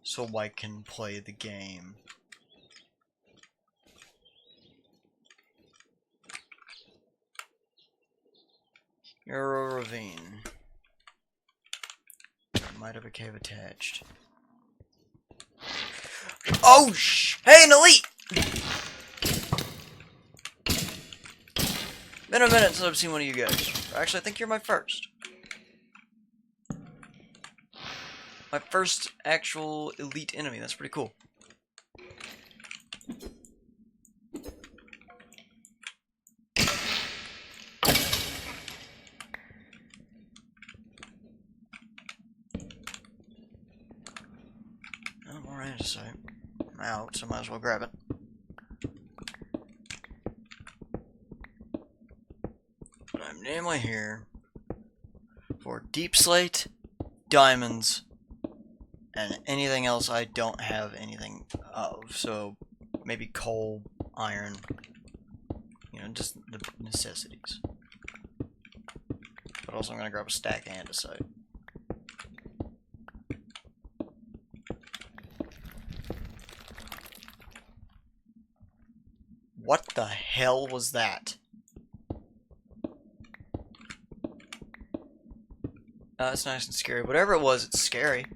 so I can play the game. Arrow ravine. Might have a cave attached. Oh hey, an elite! Been a minute since I've seen one of you guys. Actually, I think you're my first. My first actual elite enemy. That's pretty cool. Oh, more andesite. I'm out, so might as well grab it. But I'm namely here for deep slate, diamonds, and anything else I don't have anything of. So maybe coal, iron, you know, just the necessities. But also I'm gonna grab a stack of andesite. What the hell was that? That's nice and scary. Whatever it was, it's scary.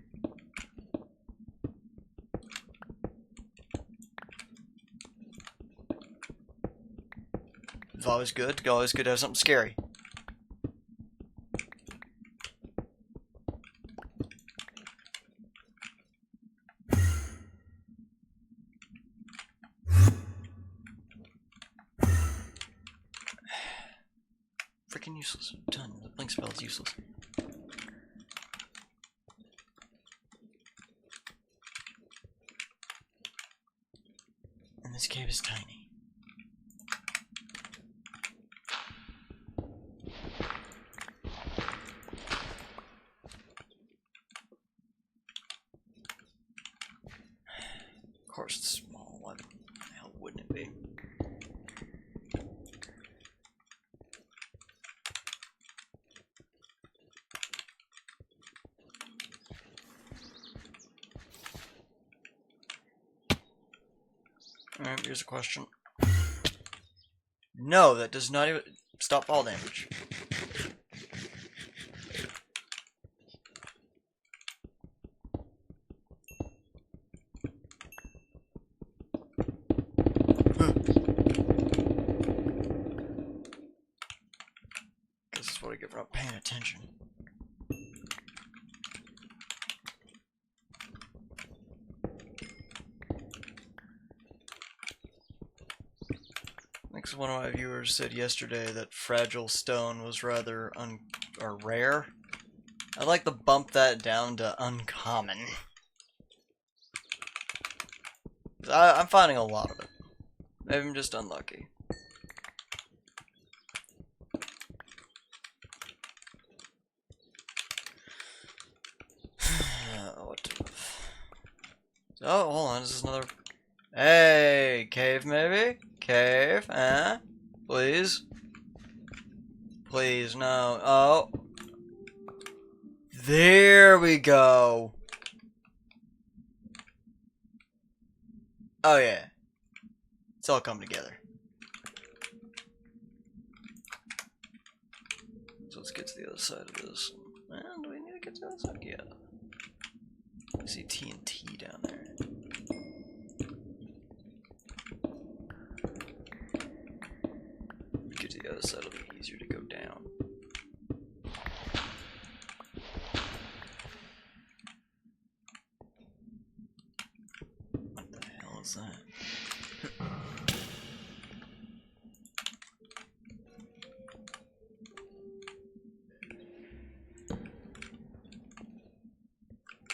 It's always good. Always good to have something scary. Freaking useless. Done. The blink spell is useless. And this cave is tiny. Of course it's small. Why the hell wouldn't it be? Alright, here's a question. No, that does not even stop fall damage. This is what I get for not paying attention. One of my viewers said yesterday that fragile stone was rather rare. I'd like to bump that down to uncommon. I'm finding a lot of it. Maybe I'm just unlucky. What to... Oh, hold on, this is another... Hey, cave maybe? Cave, eh? Please? Please, no. Oh. There we go. Oh, yeah. It's all come together. So let's get to the other side of this. Do we need to get to the other side? Yeah. I see TNT down there. The other side will be easier to go down. What the hell is that?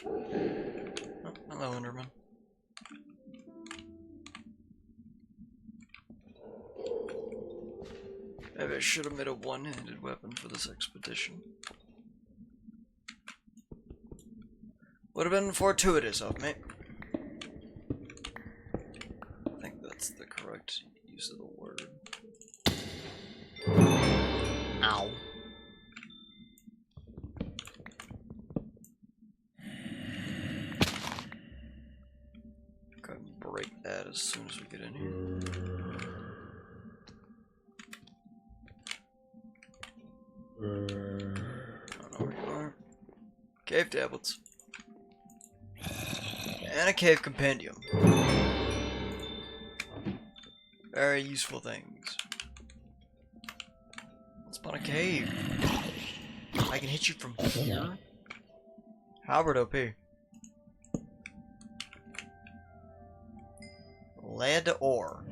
Oh, hello, Enderman. Maybe I should have made a one-handed weapon for this expedition. Would have been fortuitous of me. I think that's the correct use of the word. Ow. that as soon as we get in here. I don't know where you are. Cave tablets. And a cave compendium. Very useful things. Let's spawn a cave. I can hit you from here? Halberd OP. Lead ore.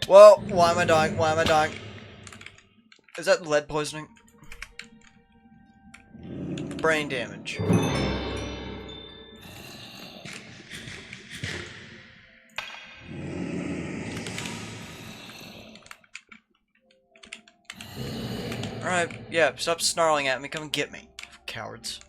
Whoa, why am I dying? Why am I dying? Is that lead poisoning? Brain damage. Alright, yeah, stop snarling at me. Come and get me, cowards.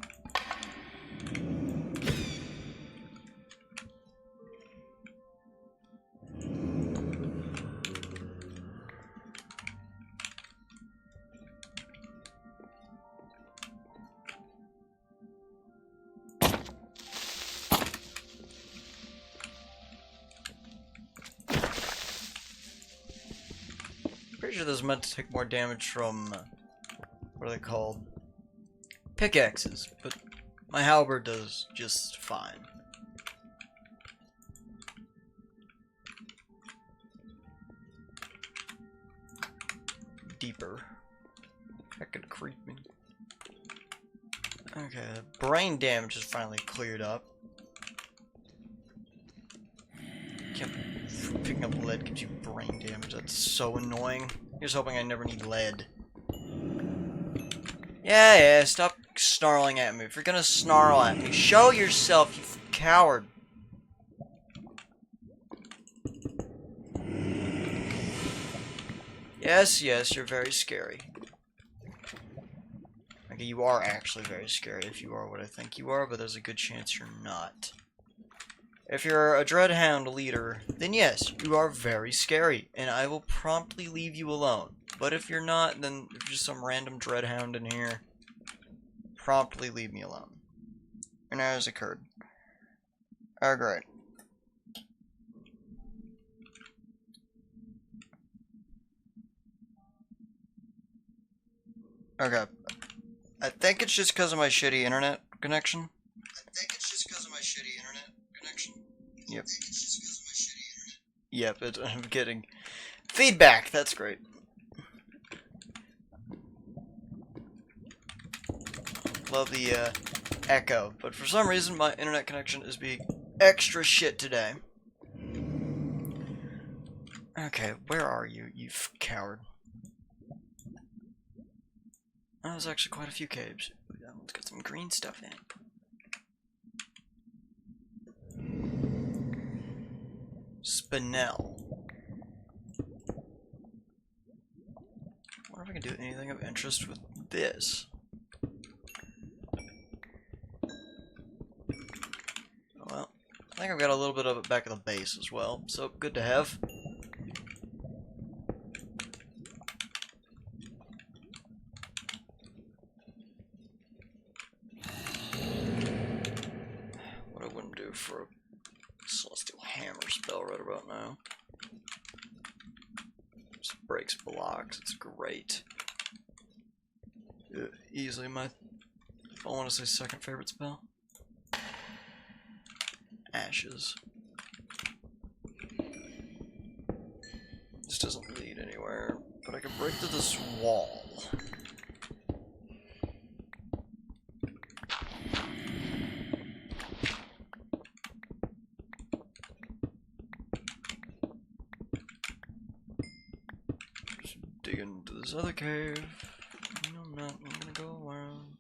Pretty sure this is meant to take more damage from, what are they called? Pickaxes, but my halberd does just fine. Deeper. That could creep me. Okay, the brain damage is finally cleared up. Picking up lead gives you brain damage. That's so annoying. Here's hoping I never need lead. Yeah, stop snarling at me. If you're gonna snarl at me, show yourself, you coward. Yes, you're very scary. Okay, you are actually very scary if you are what I think you are, but there's a good chance you're not. If you're a Dreadhound leader, then yes, you are very scary, and I will promptly leave you alone. But if you're not, then if you're just some random Dreadhound in here, promptly leave me alone. And that has occurred. Oh, great. Okay. I think it's just because of my shitty internet connection. Yep. Yep, I'm getting feedback. That's great. Love the echo, but for some reason my internet connection is being extra shit today. Okay, where are you, you coward? Oh, there's actually quite a few caves. Let's get some green stuff in. Spinel. I wonder if I can do anything of interest with this. Well, I think I've got a little bit of it back at the base as well, so good to have. What I wouldn't do for a celestial hammer spell right about now. Just breaks blocks, it's great. Easily my, I want to say, second favorite spell. Ashes. This doesn't lead anywhere, but I can break through this wall. Just dig into this other cave. No, I'm not. I'm gonna go around.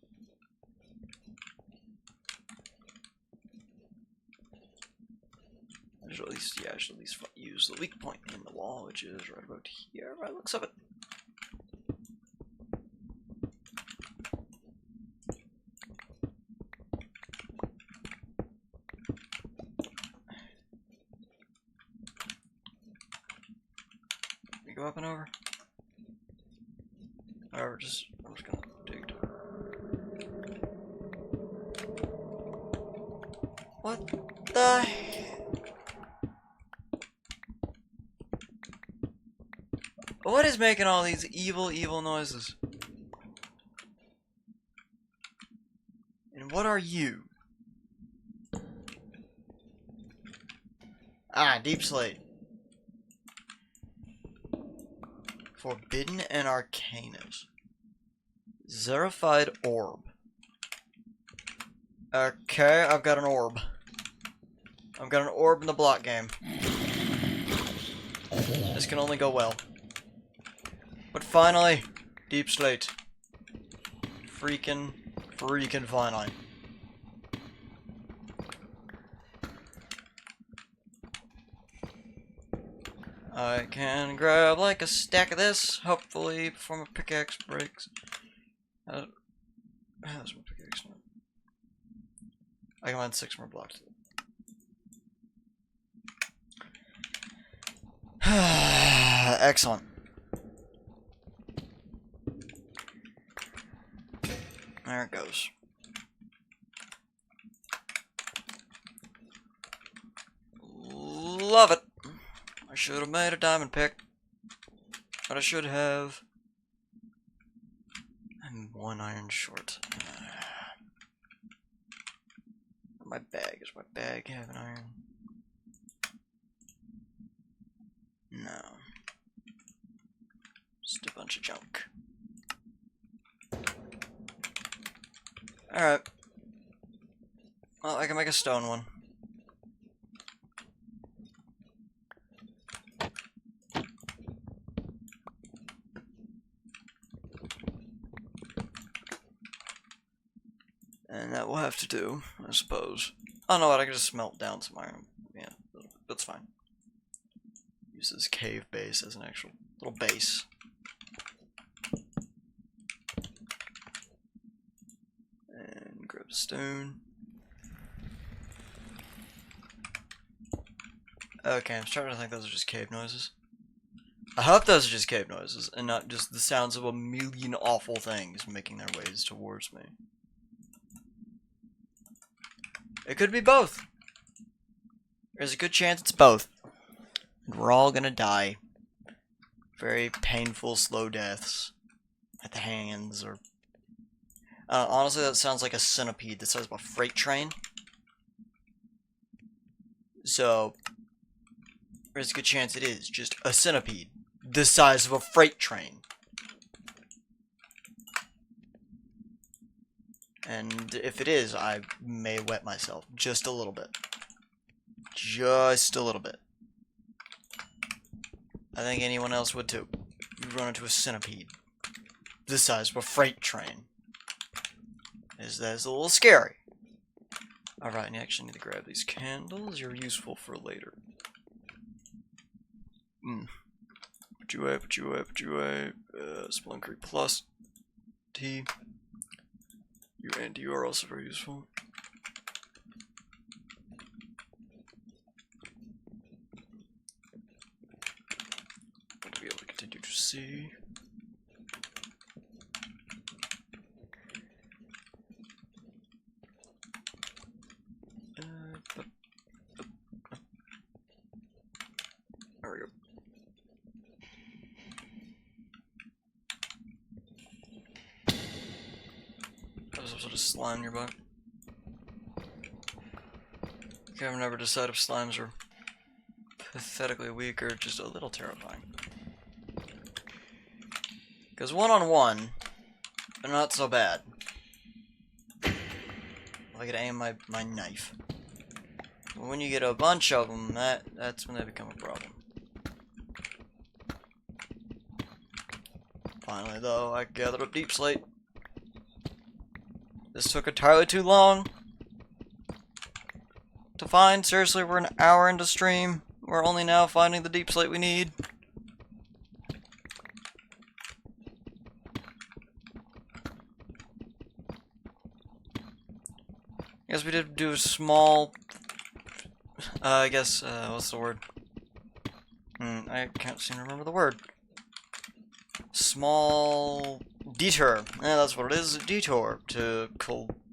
I should at least use the weak point in the wall, which is right about here, by the looks of it. We go up and over. Or I'm just gonna dig. What the? What is making all these evil, evil noises? And what are you? Ah, deep slate. Forbidden and Arcanus. Zerified orb. Okay, I've got an orb. I've got an orb in the block game. This can only go well. But finally, deep slate. Freaking finally. I can grab like a stack of this, hopefully, before my pickaxe breaks. How's my pickaxe now? I can add 6 more blocks. Excellent. There it goes. Love it. I should have made a diamond pick. But I should have. I'm 1 iron short. My bag. Does my bag have an iron? No. Just a bunch of junk. Alright. Well, I can make a stone one. And that will have to do, I suppose. Oh no, I can just smelt down some iron. Yeah, that's fine. Use this cave base as an actual little base. And grab a stone. Okay, I'm starting to think those are just cave noises. I hope those are just cave noises, and not just the sounds of a million awful things making their ways towards me. It could be both. There's a good chance it's both. And we're all gonna die. Very painful, slow deaths. At the hands, or... honestly, that sounds like a centipede. That sounds like a freight train. So... there's a good chance it is just a centipede. The size of a freight train. And if it is, I may wet myself just a little bit. Just a little bit. I think anyone else would too. You run into a centipede. The size of a freight train. That's a little scary. Alright, and you actually need to grab these candles. You're useful for later. Put you away. Spelunkery plus T. You and you are also very useful. To be able to continue to see. There we go. There's some sort of slime nearby. Okay, I've never decided if slimes are pathetically weak or just a little terrifying. Because one-on-one, they're not so bad. If I could aim my knife. But when you get a bunch of them, that's when they become a problem. Finally, though, I gathered up deep slate. This took entirely too long to find. Seriously, we're an hour into stream. We're only now finding the deep slate we need. I guess we did do a small... what's the word? I can't seem to remember the word. Small... detour. Yeah, that's what it is, a detour. To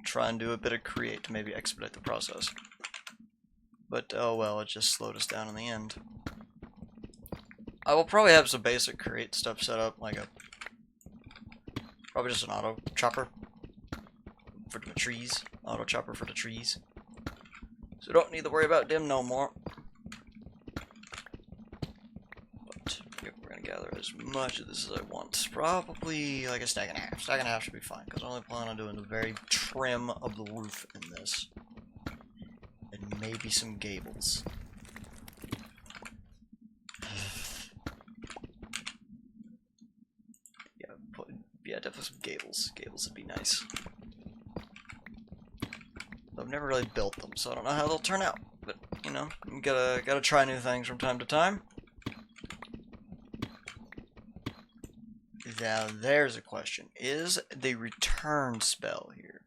try and do a bit of create to maybe expedite the process. But oh well, it just slowed us down in the end. I will probably have some basic create stuff set up, like probably just an auto chopper for the trees. Auto chopper for the trees. So don't need to worry about them no more. But yep, we're gonna gather as much of this as I want. Probably like a stack and a half. Stack and a half should be fine, because I only plan on doing the very trim of the roof in this. And maybe some gables. Yeah, definitely some gables. Gables would be nice. I've never really built them, so I don't know how they'll turn out. But you know, you gotta try new things from time to time. Now there's a question: is the return spell here?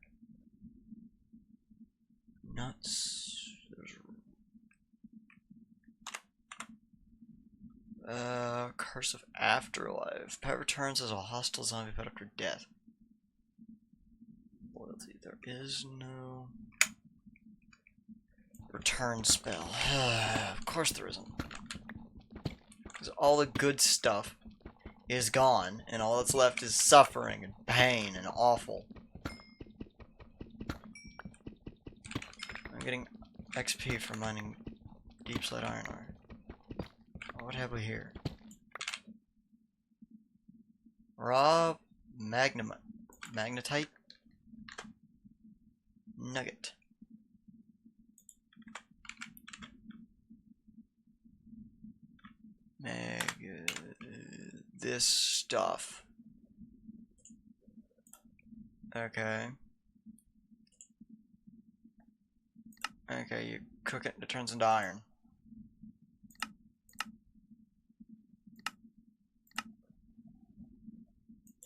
Nuts. Curse of Afterlife. Pet returns as a hostile zombie pet after death. Loyalty. There is no return spell. Of course there isn't. Because all the good stuff is gone, and all that's left is suffering and pain and awful. I'm getting XP for mining deep slate iron ore. What have we here? Raw magnetite nugget. This stuff. Okay. Okay, you cook it and it turns into iron.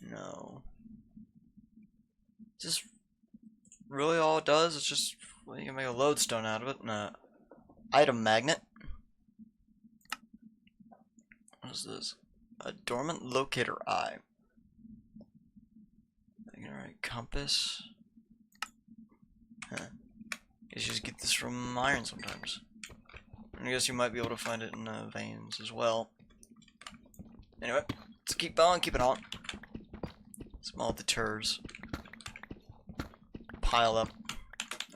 No. Just really all it does is just, well, you can make a lodestone out of it and a item magnet. What is this? A dormant locator eye. Alright, compass. Huh. You just get this from iron sometimes. And I guess you might be able to find it in veins as well. Anyway, let's keep on, keep it on. Small deters. Pile up.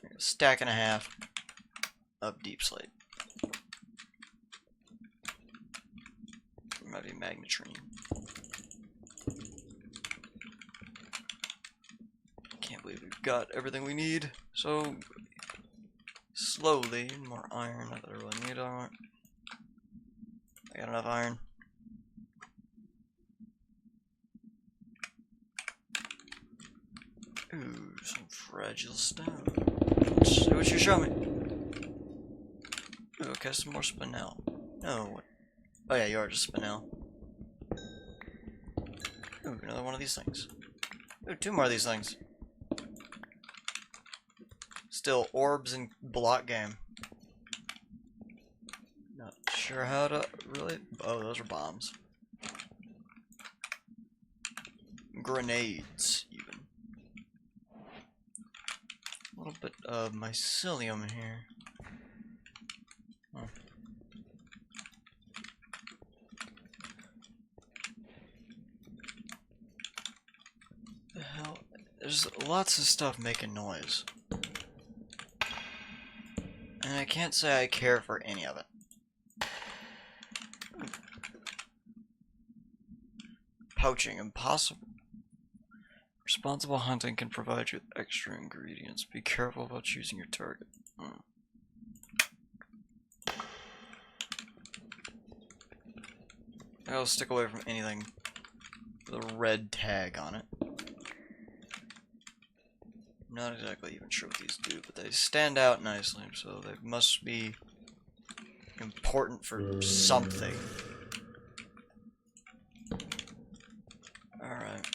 A stack and a half of deep slate. Might be magnetrine. Can't believe we've got everything we need. So slowly, more iron. Not that I really need iron. I got enough iron. Ooh, some fragile stone. Let's see what you show me. Ooh, okay, some more spinel. No, what? Oh yeah, you are just spinel. Ooh, another one of these things. Ooh, two more of these things. Still orbs and block game. Not sure how to really. Oh, those are bombs. Grenades, even. A little bit of mycelium here. Oh. The hell? There's lots of stuff making noise. And I can't say I care for any of it. Poaching, impossible. Responsible hunting can provide you with extra ingredients. Be careful about choosing your target. I'll stick away from anything with a red tag on it. Not exactly even sure what these do, but they stand out nicely, so they must be important for something. Alright.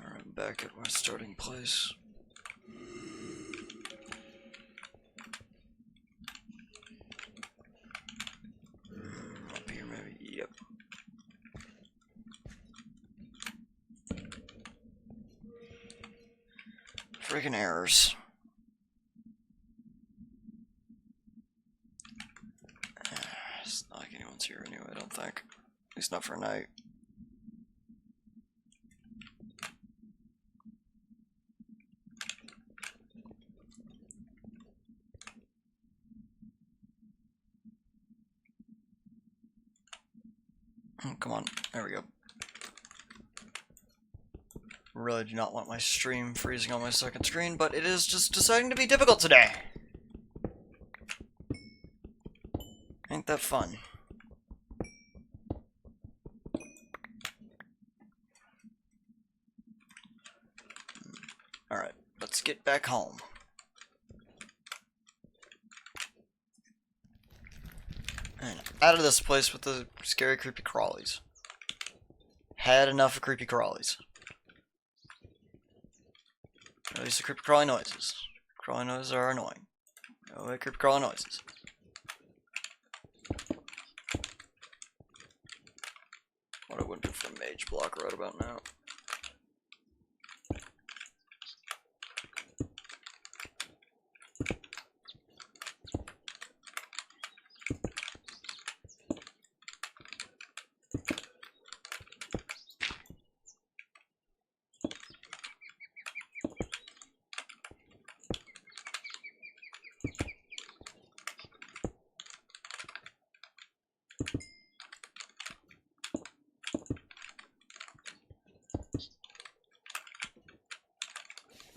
Alright, back at my starting place. Up here, maybe. Yep. Freaking errors. It's not like anyone's here anyway, I don't think. At least not for a night. Come on, there we go. Really do not want my stream freezing on my second screen, but it is just deciding to be difficult today. Ain't that fun? Alright, let's get back home. And out of this place with the scary creepy crawlies. Had enough of creepy crawlies. At least the creepy crawly noises. Crawly noises are annoying. No way creepy crawly noises. What I wouldn't do for a mage block right about now.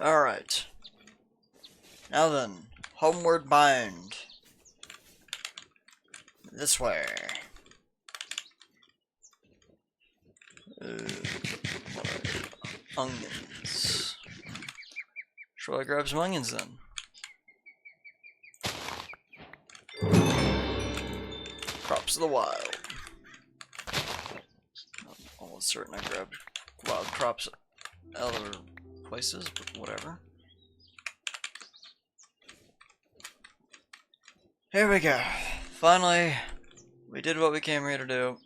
Alright. Now then, homeward bound. This way. Onions. Shall I grab some onions then? Crops of the wild. I'm almost certain I grabbed wild crops other places, but whatever. Here we go. Finally, we did what we came here to do,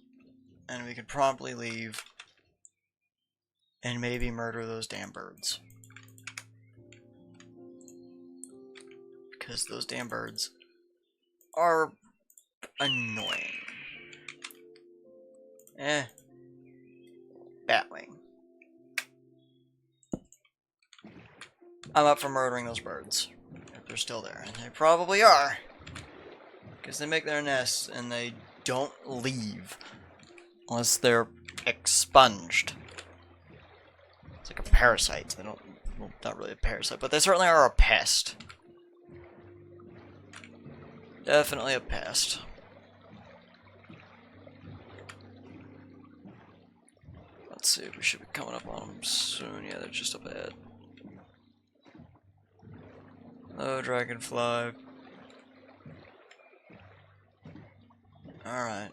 and we can promptly leave and maybe murder those damn birds. Because those damn birds are annoying. Batwing. I'm up for murdering those birds. If they're still there. And they probably are. Because they make their nests and they don't leave. Unless they're expunged. It's like a parasite. They don't... Well, not really a parasite, but they certainly are a pest. Definitely a pest. Let's see, we should be coming up on them soon. Yeah, they're just up ahead. Oh, dragonfly. Alright.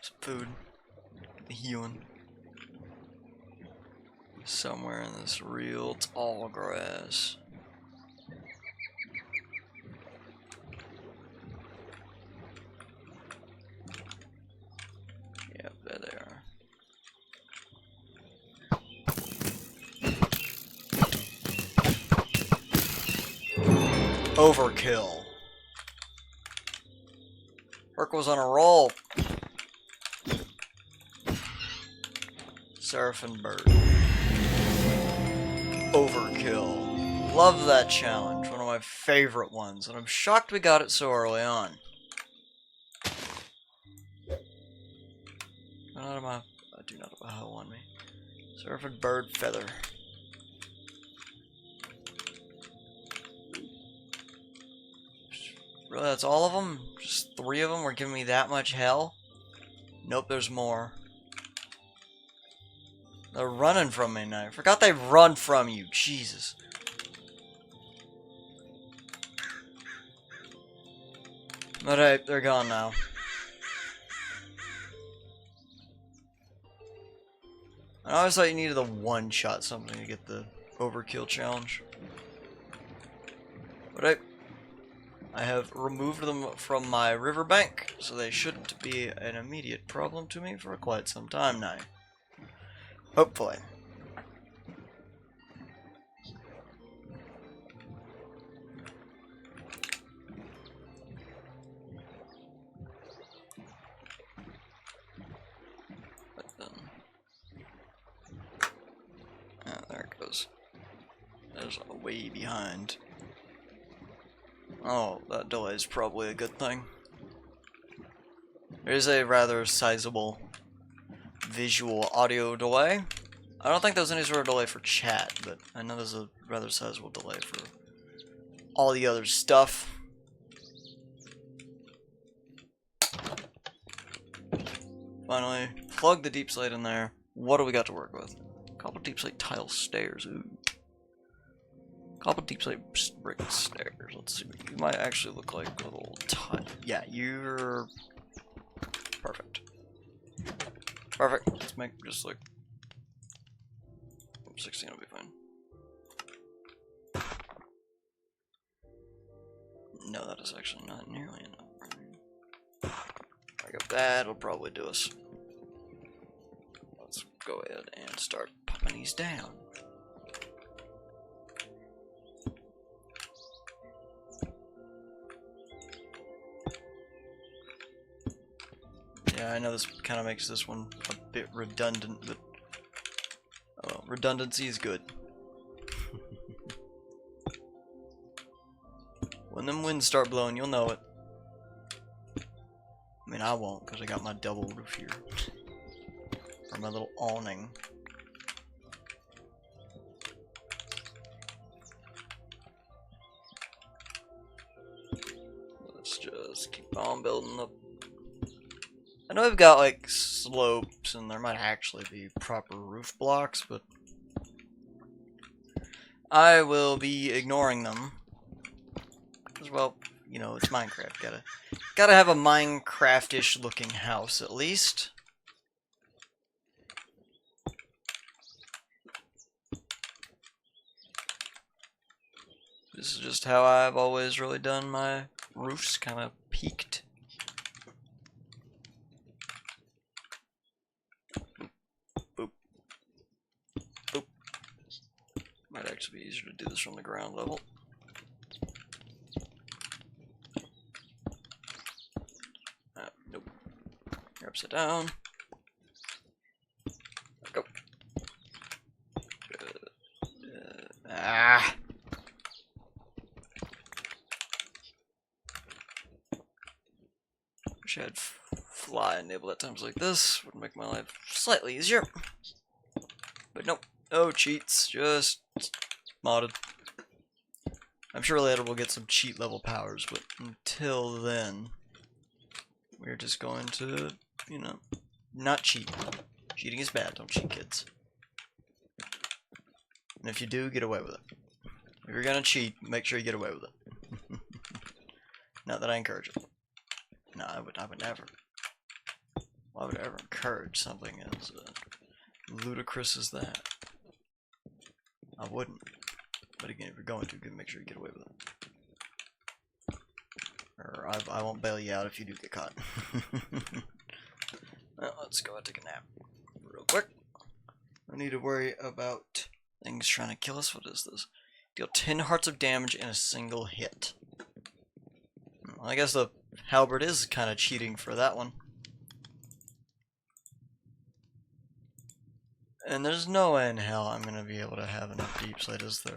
Some food. The healing. Somewhere in this real tall grass. Yep, there they are. Overkill. Work was on a roll. Seraphim bird. Overkill. Love that challenge. One of my favorite ones. And I'm shocked we got it so early on. I do not have a hoe on me. Seraphim bird feather. Really, that's all of them? Just 3 of them were giving me that much hell? Nope, there's more. They're running from me now. I forgot they run from you. Jesus. But hey, they're gone now. I always thought you needed the one-shot something to get the overkill challenge. But I have removed them from my riverbank, so they shouldn't be an immediate problem to me for quite some time now. Hopefully. But then... Ah, there it goes. There's a way behind. Oh, that delay is probably a good thing. There's a rather sizable visual audio delay. I don't think there's any sort of delay for chat, but I know there's a rather sizable delay for all the other stuff. Finally, plug the deep slate in there. What do we got to work with? Couple deep slate tile stairs. Ooh. Couple deep slate brick stairs. Let's see. You might actually look like little tile. Yeah, you're perfect. Perfect. Let's make just like 16 will be fine. No, that is actually not nearly enough. I got that. It'll probably do us. Let's go ahead and start popping these down. Yeah, I know this kind of makes this one a bit redundant, but oh well, redundancy is good. When them winds start blowing, you'll know it. I mean, I won't, because I got my double roof here. Or my little awning. Let's just keep on building up. I know we've got like slopes and there might actually be proper roof blocks, but I will be ignoring them. As well, you know, it's Minecraft. Gotta have a Minecraft-ish looking house at least. This is just how I've always really done my roofs, kind of peaked. Boop. Boop. Might actually be easier to do this from the ground level. Nope. You're upside down. Go. Ah. Wish I had fly enabled at times like this. Would make my life slightly easier. But nope. No cheats. Just modded. I'm sure later we'll get some cheat level powers, but until then, we're just going to, you know, not cheat. Cheating is bad. Don't cheat, kids. And if you do, get away with it. If you're gonna cheat, make sure you get away with it. Not that I encourage it. No, I would never. Why would I ever encourage something as ludicrous as that? I wouldn't. But again, if you're going to, make sure you get away with it. Or I won't bail you out if you do get caught. Well, let's go and take a nap real quick. I need to worry about things trying to kill us. What is this? Deal 10 hearts of damage in a single hit. Well, I guess the halberd is kind of cheating for that one. And there's no way in hell I'm going to be able to have enough deep slate, is there?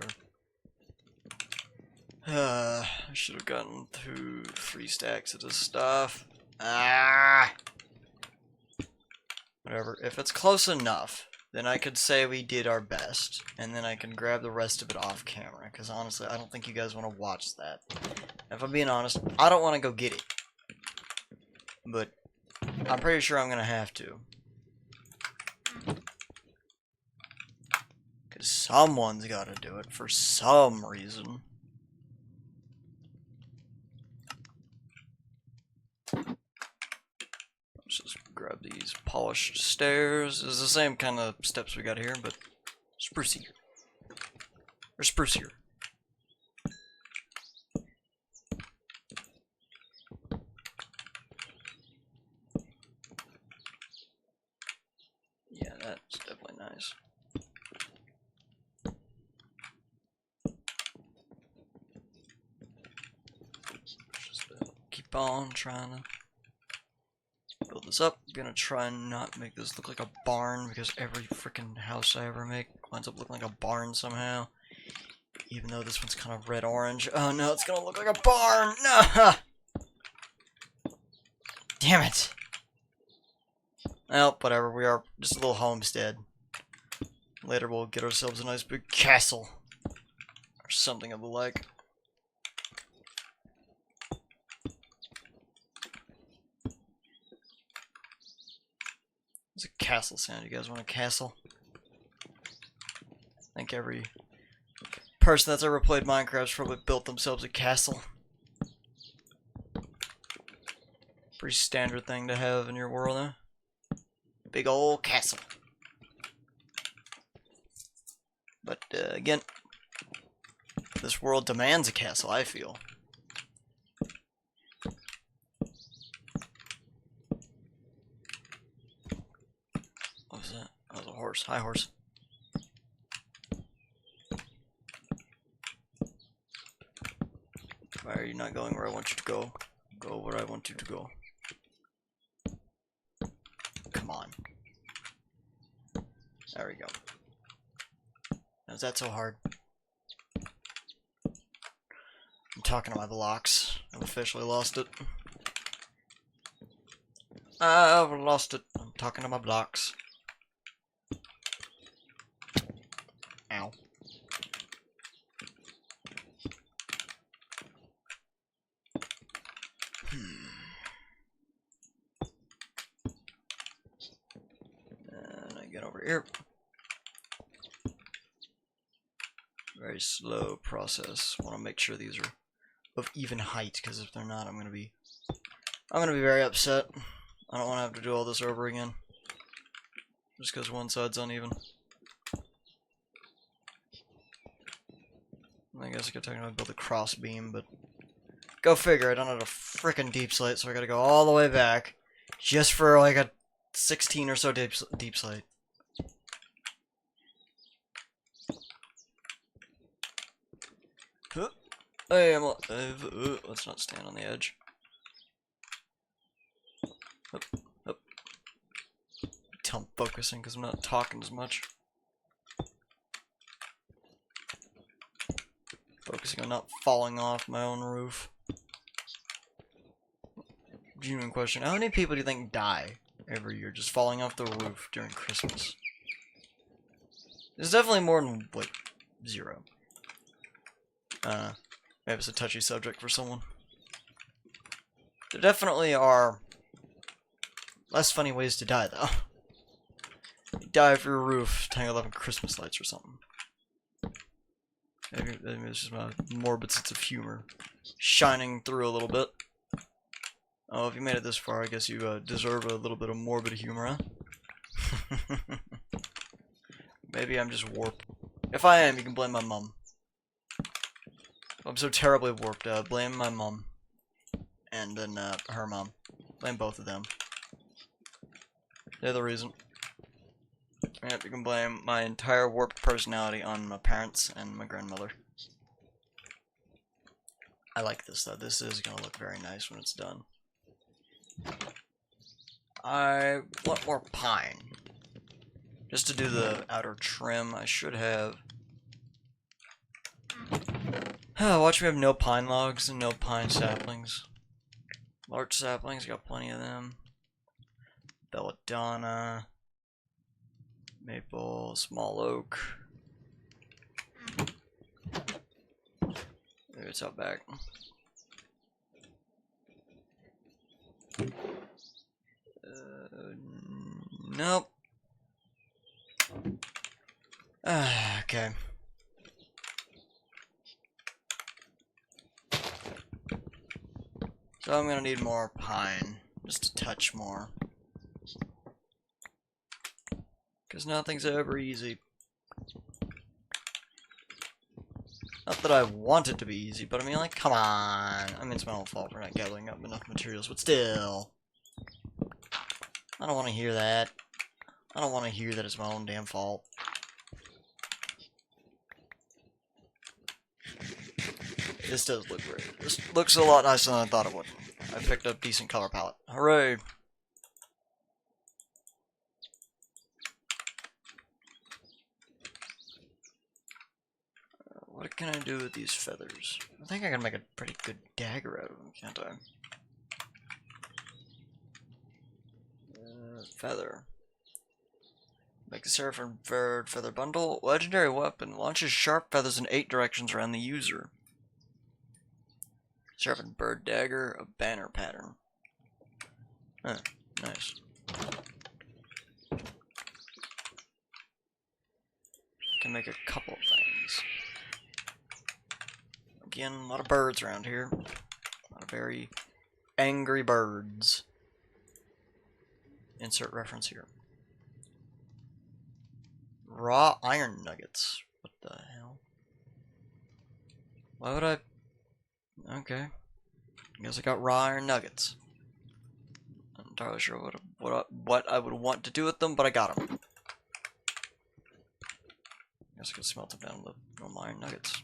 I should have gotten 3 stacks of this stuff. Ah! Whatever. If it's close enough, then I could say we did our best, and then I can grab the rest of it off camera, because honestly, I don't think you guys want to watch that. If I'm being honest, I don't want to go get it. But I'm pretty sure I'm going to have to. Because someone's got to do it for some reason. Let's just grab these polished stairs. It's the same kind of steps we got here, but sprucier. Or sprucier. Yeah, that's definitely nice. keep on trying to build this up. I'm gonna try and not make this look like a barn, because every freaking house I ever make winds up looking like a barn somehow. Even though this one's kind of red-orange. Oh no, it's gonna look like a barn! No! Damn it! Well, whatever, we are just a little homestead. Later we'll get ourselves a nice big castle. Or something of the like. It's a castle sound. You guys want a castle? I think every person that's ever played Minecraft's probably built themselves a castle. Pretty standard thing to have in your world, huh? Big old castle. But again, this world demands a castle, I feel. What was that? That was a horse. Hi, horse. Why are you not going where I want you to go? Go where I want you to go. Come on. There we go. Now, is that so hard? I'm talking to my blocks. I've officially lost it. I've lost it. I'm talking to my blocks. Ow. And I get over here. Very slow process. Want to make sure these are of even height, because if they're not, I'm gonna be very upset. I don't want to have to do all this over again, just because one side's uneven. I guess I could technically build a cross beam, but go figure. I don't have a frickin' deep slate, so I gotta go all the way back just for like a 16 or so deep slate. Hey, I'm alive. Let's not stand on the edge. Up, up. Tell I'm focusing because I'm not talking as much. Focusing on not falling off my own roof. Genuine question. How many people do you think die every year just falling off the roof during Christmas? There's definitely more than, like, 0. Maybe it's a touchy subject for someone. There definitely are less funny ways to die, though. You die for your roof tangled up in Christmas lights or something. Maybe it's just my morbid sense of humor shining through a little bit. Oh, if you made it this far, I guess you deserve a little bit of morbid humor, huh? Maybe I'm just warped. If I am, you can blame my mom. I'm so terribly warped. Blame my mom. And then her mom. Blame both of them. They're the reason. Yep, you can blame my entire warped personality on my parents and my grandmother. I like this though. This is gonna look very nice when it's done. I want more pine. Just to do the outer trim, I should have... watch me have no pine logs and no pine saplings. Larch saplings, got plenty of them. Belladonna. Maple, small oak. There, it's out back. Nope. Okay. So I'm gonna need more pine, just a touch more. Because nothing's ever easy. Not that I want it to be easy, but I mean, like, come on. I mean, it's my own fault for not gathering up enough materials, but still. I don't want to hear that. I don't want to hear that it's my own damn fault. This does look great. This looks a lot nicer than I thought it would. I picked a decent color palette. Hooray! What can I do with these feathers? I think I can make a pretty good dagger out of them, can't I? Feather. Make the Seraphim Bird Feather Bundle. Legendary weapon. Launches sharp feathers in 8 directions around the user. Seraphim Bird Dagger. A banner pattern. Huh, nice. Can make a couple of things. Again, a lot of birds around here. A lot of very angry birds. Insert reference here. Raw iron nuggets. What the hell? Why would I? Okay. I guess I got raw iron nuggets. I'm not entirely sure what I would want to do with them, but I got them. I guess I could smelt them down with normal iron nuggets.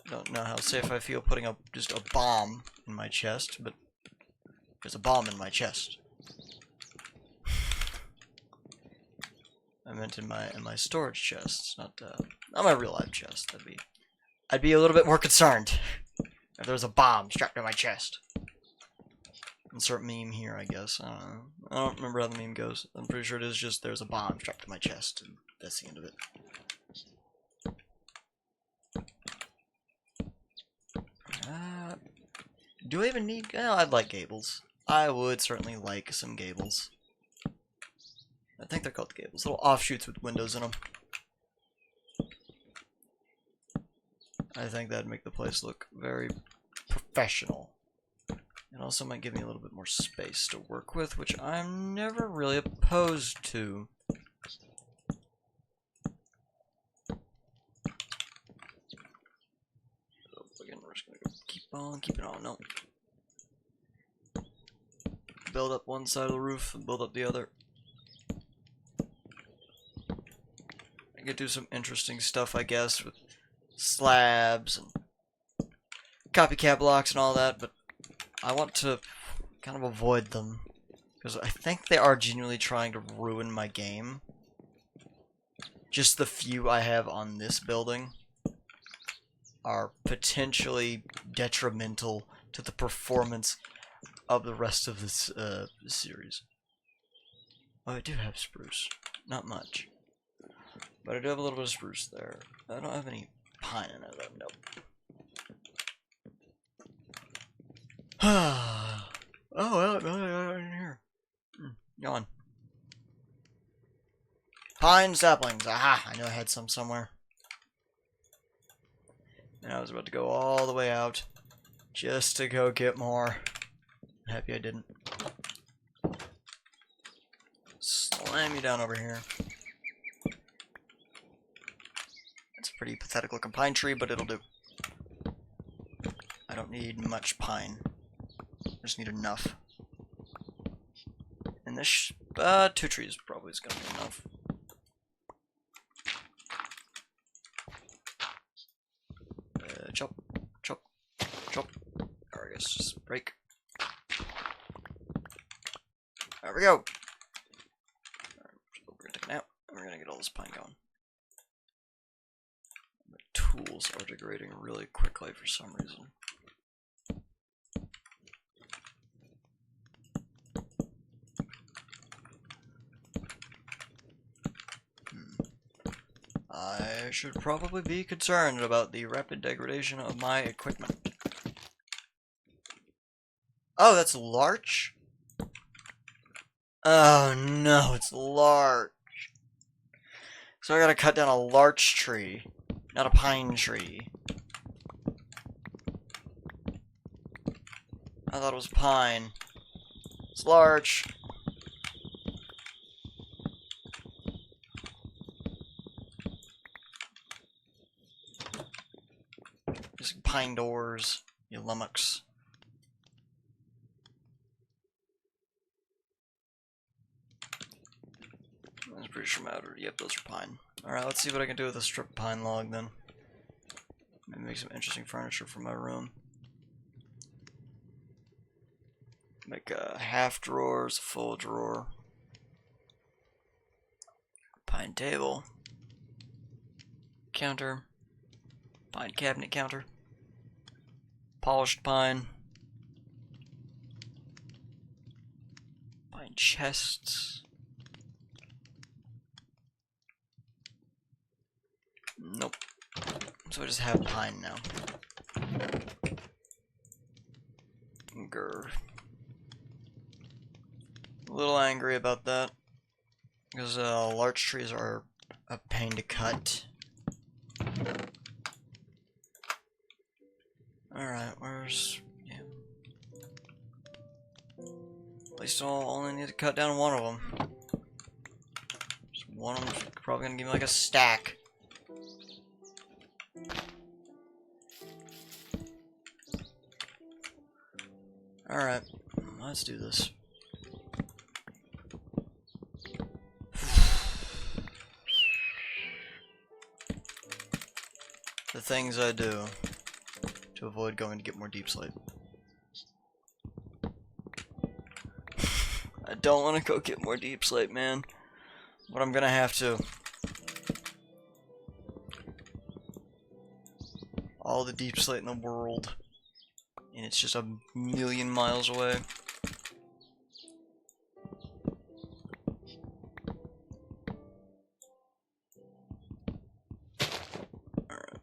Don't know how safe I feel putting up just a bomb in my chest, but there's a bomb in my chest. I meant in my storage chest, not my real life chest. I'd be a little bit more concerned if there was a bomb strapped to my chest. Insert meme here, I guess. I don't know. I don't remember how the meme goes. I'm pretty sure it is just there's a bomb strapped to my chest, and that's the end of it. Do I even need? Well, I'd like gables. I would certainly like some gables. I think they're called gables. Little offshoots with windows in them. I think that'd make the place look very professional. It also might give me a little bit more space to work with, which I'm never really opposed to. Again, we're just gonna keep it on. No. Build up one side of the roof and build up the other. I could do some interesting stuff, I guess, with slabs and copycat blocks and all that, but I want to kind of avoid them because I think they are genuinely trying to ruin my game. Just the few I have on this building are potentially detrimental to the performance of the rest of this series. Oh, I do have spruce. Not much. But I do have a little bit of spruce there. I don't have any pine in it, though. Nope. Oh, well, in here. Yawn. Pine saplings. Aha! I knew I had some somewhere. And I was about to go all the way out just to go get more. I'm happy I didn't. Slam you down over here. It's a pretty pathetic looking pine tree, but it'll do. I don't need much pine. I just need enough. And this 2 trees probably is gonna be enough. Chop, chop, chop. There, I guess just break. There we go. We're gonna take a nap, and we're gonna get all this pine going. The tools are degrading really quickly for some reason. I should probably be concerned about the rapid degradation of my equipment. Oh, that's larch? Oh no, it's larch. So I gotta cut down a larch tree, not a pine tree. I thought it was pine. It's larch. Just pine doors, you lummox. I'm pretty sure matter. Yep, those are pine. Alright, let's see what I can do with a strip of pine log then. Maybe make some interesting furniture for my room. Make a half drawers, a full drawer. Pine table. Counter. Pine cabinet counter. Polished pine. Pine chests. Nope. So I just have pine now. Grr. A little angry about that. Because larch trees are a pain to cut. Alright, where's... yeah. At least I'll only need to cut down one of them. Just one of them's probably gonna give me like a stack. Alright, let's do this. The things I do to avoid going to get more deep sleep. I don't want to go get more deep sleep, man. But I'm gonna have to. All the deep sleep in the world. And it's just a million miles away. Alright.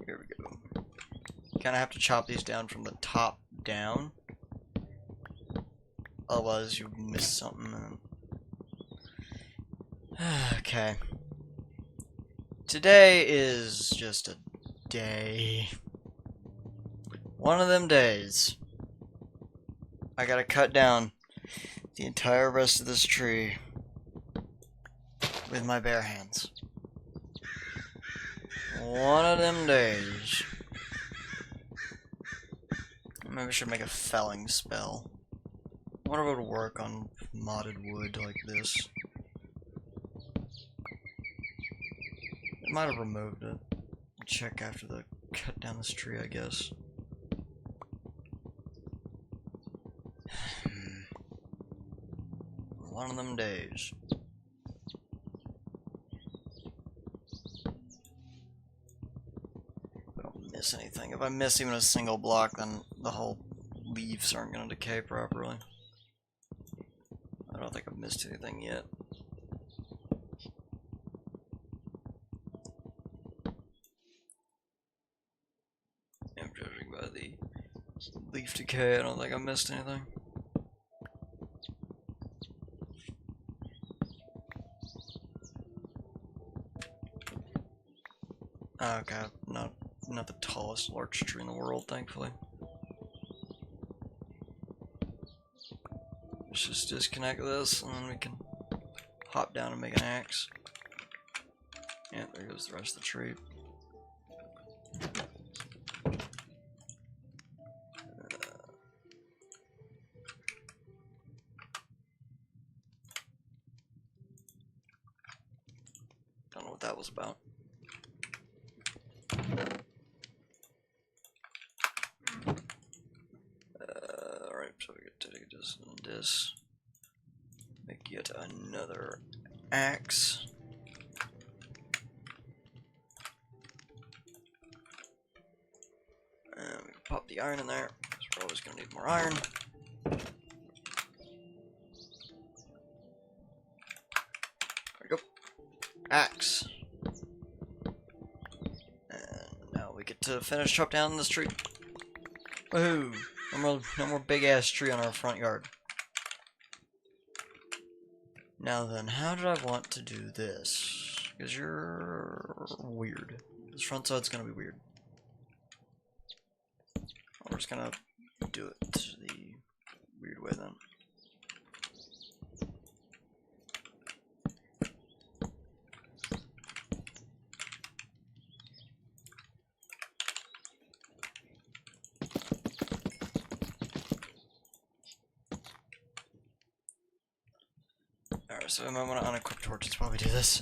Here we go. You kinda have to chop these down from the top down. Otherwise you miss something. Okay. Today is just a day. One of them days. I gotta cut down the entire rest of this tree with my bare hands. One of them days. Maybe I should make a felling spell. I wonder if it would work on modded wood like this. Might have removed it. I'll check after the cut down this tree, I guess. One of them days. I don't miss anything. If I miss even a single block, then the whole leaves aren't going to decay properly. I don't think I've missed anything yet. Judging by the leaf decay, I don't think I missed anything. Okay, not the tallest larch tree in the world, thankfully. Let's just disconnect this, and then we can hop down and make an axe. And there goes the rest of the tree. Don't know what that was about. Alright, so we get to take this and this. Make yet another axe. And we can pop the iron in there, because we're always going to need more iron. There we go. Axe. And now we get to finish chop down this tree. Woohoo! No more big ass tree on our front yard. Now then, how did I want to do this? Because you're weird. This front side's gonna be weird. We're just gonna do it the weird way then. Alright, so I might want to unequip torches while we do this.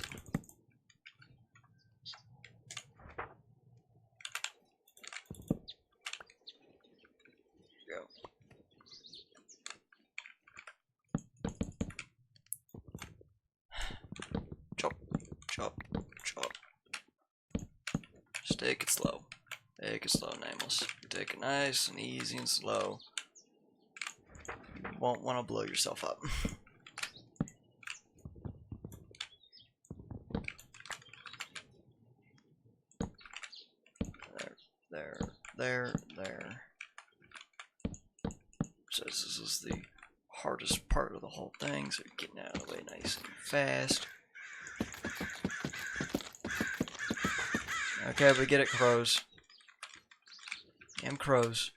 Go. Chop, chop, chop. Just take it slow. Take it slow, Nameless. Take it nice and easy and slow. You won't want to blow yourself up. There. So this is the hardest part of the whole thing, so getting out of the way nice and fast. Okay, we get it, crows. Damn crows.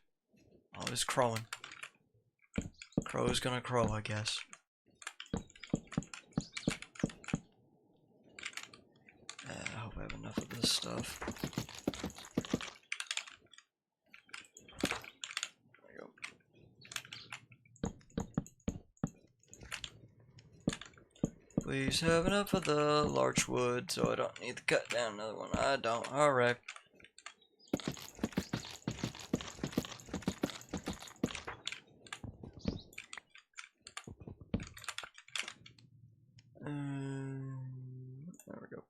Always crowing. Crow's gonna crow, I guess. I hope I have enough of this stuff. Please have enough of the larch wood, so I don't need to cut down another one. I don't. Alright. There we go.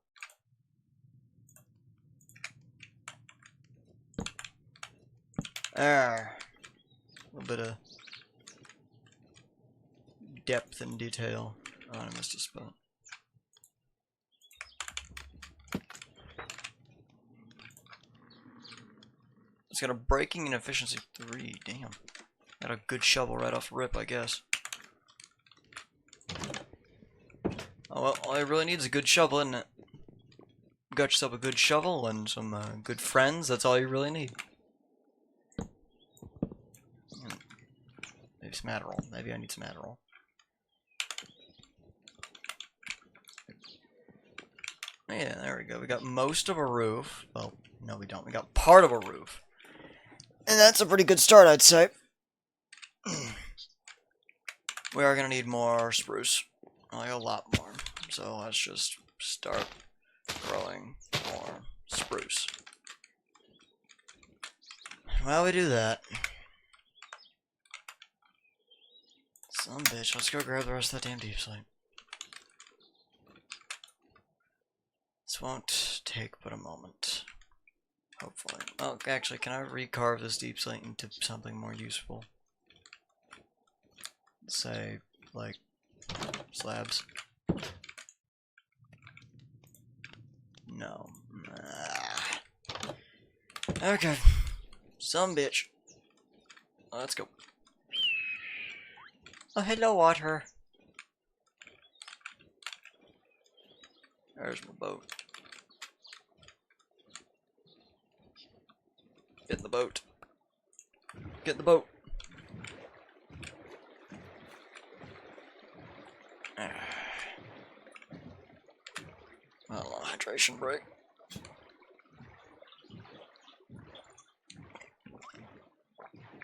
A little bit of depth and detail. Oh, I missed a spot. It's got a breaking and efficiency 3. Damn. Got a good shovel right off the rip, I guess. Oh well, all you really need is a good shovel, isn't it? Got yourself a good shovel and some good friends, that's all you really need. Maybe some Adderall. Maybe I need some Adderall. Yeah, there we go. We got most of a roof. Well, no we don't. We got part of a roof. And that's a pretty good start, I'd say. We are going to need more spruce. Like a lot more. So let's just start growing more spruce. While we do that, son of a bitch, let's go grab the rest of that damn deep slate. This won't take but a moment. Hopefully. Oh, actually, can I recarve this deep slate into something more useful? Say, like, slabs? No. Okay. Some bitch. Let's go. Oh, hello, water. There's my boat. Get in the boat. Get in the boat. A little hydration break.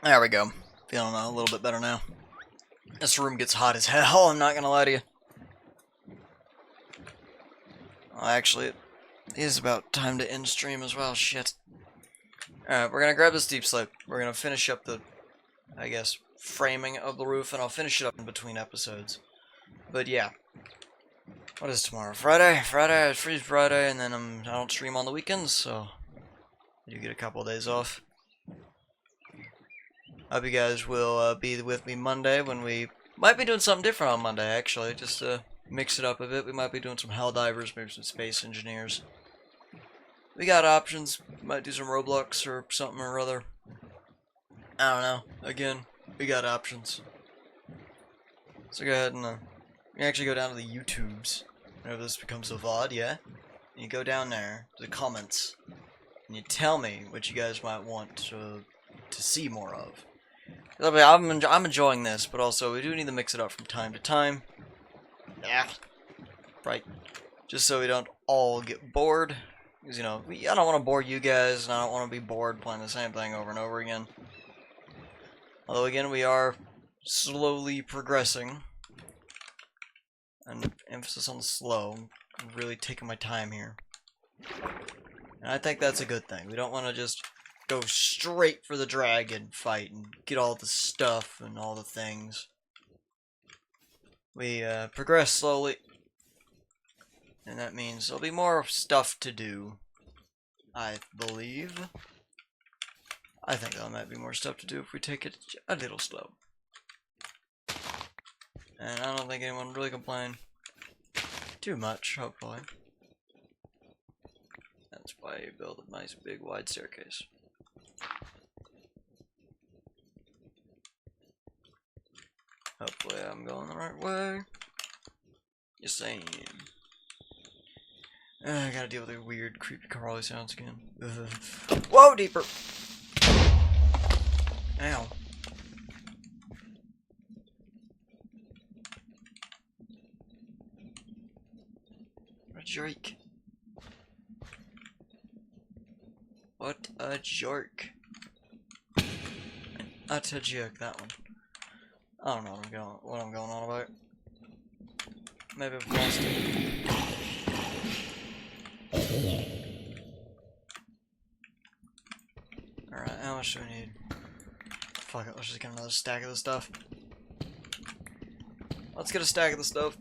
There we go. Feeling a little bit better now. This room gets hot as hell, I'm not gonna lie to you. Well, actually, it is about time to end stream as well, shit. Alright, we're gonna grab this deep slate. We're gonna finish up the, I guess, framing of the roof, and I'll finish it up in between episodes. But yeah. What is tomorrow? Friday? Friday, it's free Friday, and then I don't stream on the weekends, so you get a couple of days off. I hope you guys will be with me Monday when we might be doing something different on Monday, actually, just to mix it up a bit. We might be doing some Helldivers, maybe some Space Engineers. We got options. We might do some Roblox or something or other. I don't know. Again, we got options. So go ahead and you actually go down to the YouTubes whenever this becomes a VOD, yeah? And you go down there to the comments and you tell me what you guys might want to see more of. I'm enjoying this, but also we do need to mix it up from time to time. Yeah, right. Just so we don't all get bored. Because, you know, I don't want to bore you guys, and I don't want to be bored playing the same thing over and over again. Although, again, we are slowly progressing. and emphasis on the slow. I'm really taking my time here. And I think that's a good thing. We don't want to just go straight for the dragon fight and get all the stuff and all the things. We progress slowly. And that means there'll be more stuff to do, I believe. I think there might be more stuff to do if we take it a little slow. And I don't think anyone would really complain too much, hopefully. That's why you build a nice big wide staircase. Hopefully I'm going the right way. Yes, I am. I gotta deal with the weird, creepy crawly sounds again. Whoa, deeper! Ow. What a jerk. What a jerk. That's a jerk, that one. I don't know what I'm going on about. Maybe I've lost it. Alright, how much do we need? Fuck it, let's just get another stack of the stuff. Let's get a stack of the stuff.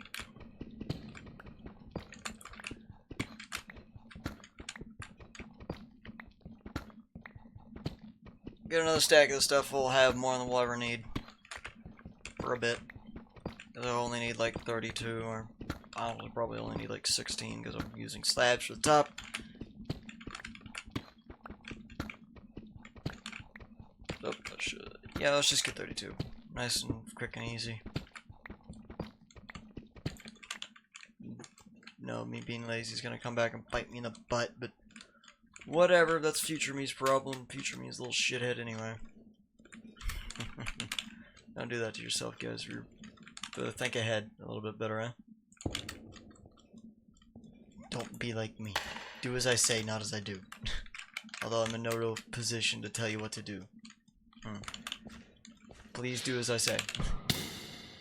Get another stack of the stuff, we'll have more than we'll ever need. For a bit. Because I'll only need like 32, or I'll probably only need like 16 because I'm using slabs for the top. Oh, yeah, let's just get 32. Nice and quick and easy. No, me being lazy is gonna come back and bite me in the butt, but whatever, that's future me's problem. Future me's a little shithead anyway. Don't do that to yourself, guys. You're think ahead a little bit better, eh? Don't be like me. Do as I say, not as I do. Although I'm in no real position to tell you what to do. Please do as I say.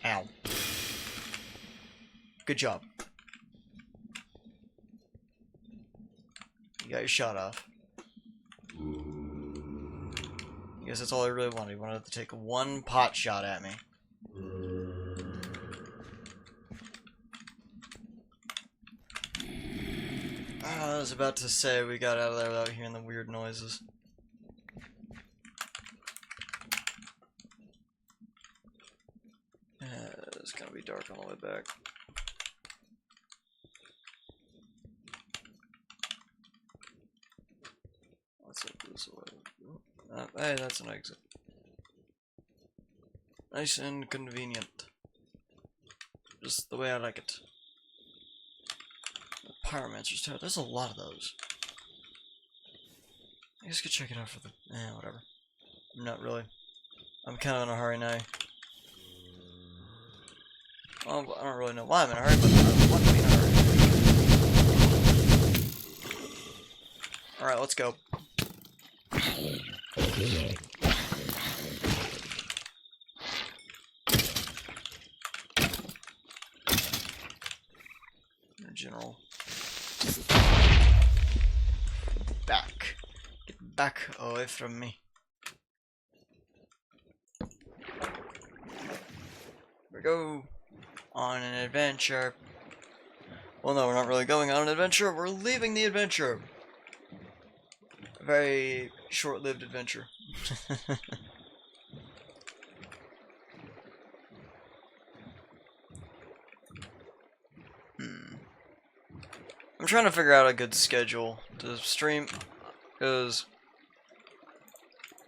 Ow. Good job. You got your shot off. I guess that's all I really wanted. He wanted to take one pot shot at me. I was about to say we got out of there without hearing the weird noises. It's gonna be dark on the way back. Let's look this way. Hey, that's an exit. Nice and convenient. Just the way I like it. The Pyromancer's Tower. There's a lot of those. I guess I could check it out for the... whatever. I'm not really. I'm kind of in a hurry now. Well, I don't really know why I'm in a hurry, but I want to be in a hurry. Alright, let's go. In general. Back. Get back away from me. Here we go. On an adventure. Well, no, we're not really going on an adventure. We're leaving the adventure. A very short-lived adventure. I'm trying to figure out a good schedule to stream, because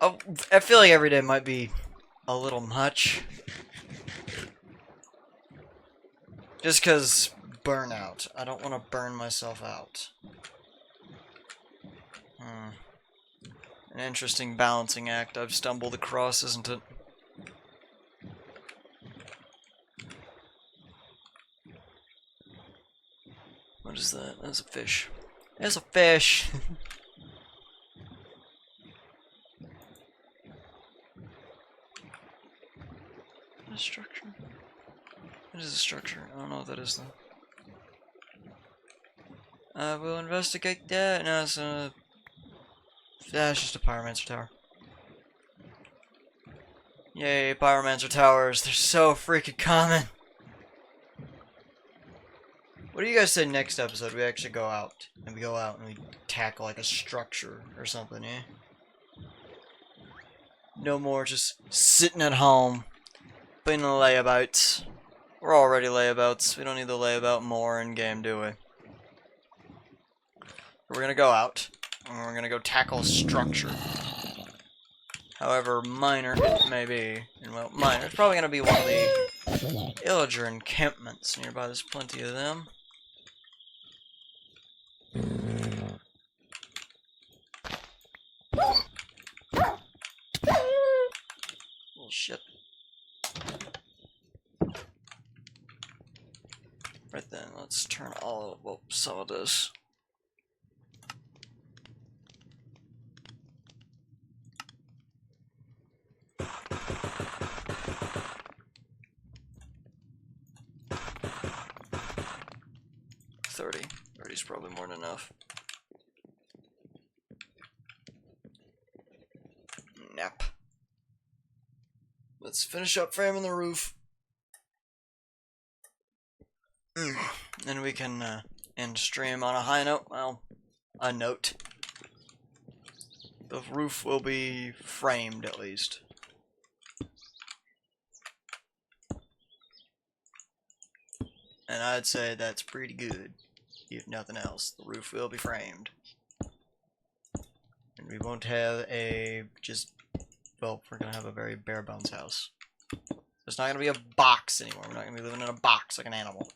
I feel like every day might be a little much. Just because burnout. I don't want to burn myself out. An interesting balancing act I've stumbled across, isn't it? What is that? That's a fish. There's a fish! Structure. What is a structure? I don't know what that is though. We'll investigate that. No, it's just a pyromancer tower. Yay, pyromancer towers. They're so freaking common. What do you guys say next episode? We actually go out. And we tackle like a structure or something, eh? No more just sitting at home, being layabouts. We're already layabouts. We don't need to layabout more in game, do we? We're gonna go out, and we're gonna go tackle a structure. However minor it may be, and well, minor. It's probably gonna be one of the illager encampments nearby. There's plenty of them. Oh shit. Right then, let's turn some of this. $30's probably more than enough. Nap. Let's finish up framing the roof. Then we can end stream on a high note. Well, a note. The roof will be framed at least. And I'd say that's pretty good. If nothing else, the roof will be framed. And we won't have well, we're gonna have a very bare bones house. It's not gonna be a box anymore. We're not gonna be living in a box like an animal.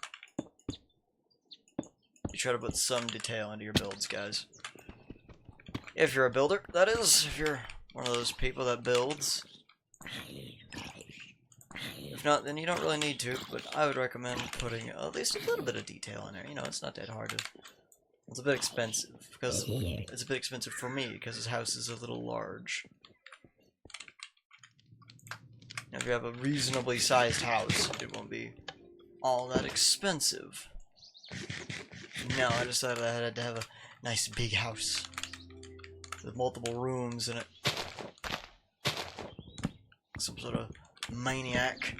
You try to put some detail into your builds, guys. If you're a builder, that is. If you're one of those people that builds. If not, then you don't really need to, but I would recommend putting at least a little bit of detail in there. You know, it's not that hard to... It's a bit expensive, because... It's a bit expensive for me, because this house is a little large. Now, if you have a reasonably sized house, it won't be all that expensive. No, I decided I had to have a nice big house. With multiple rooms in it. Some sort of maniac.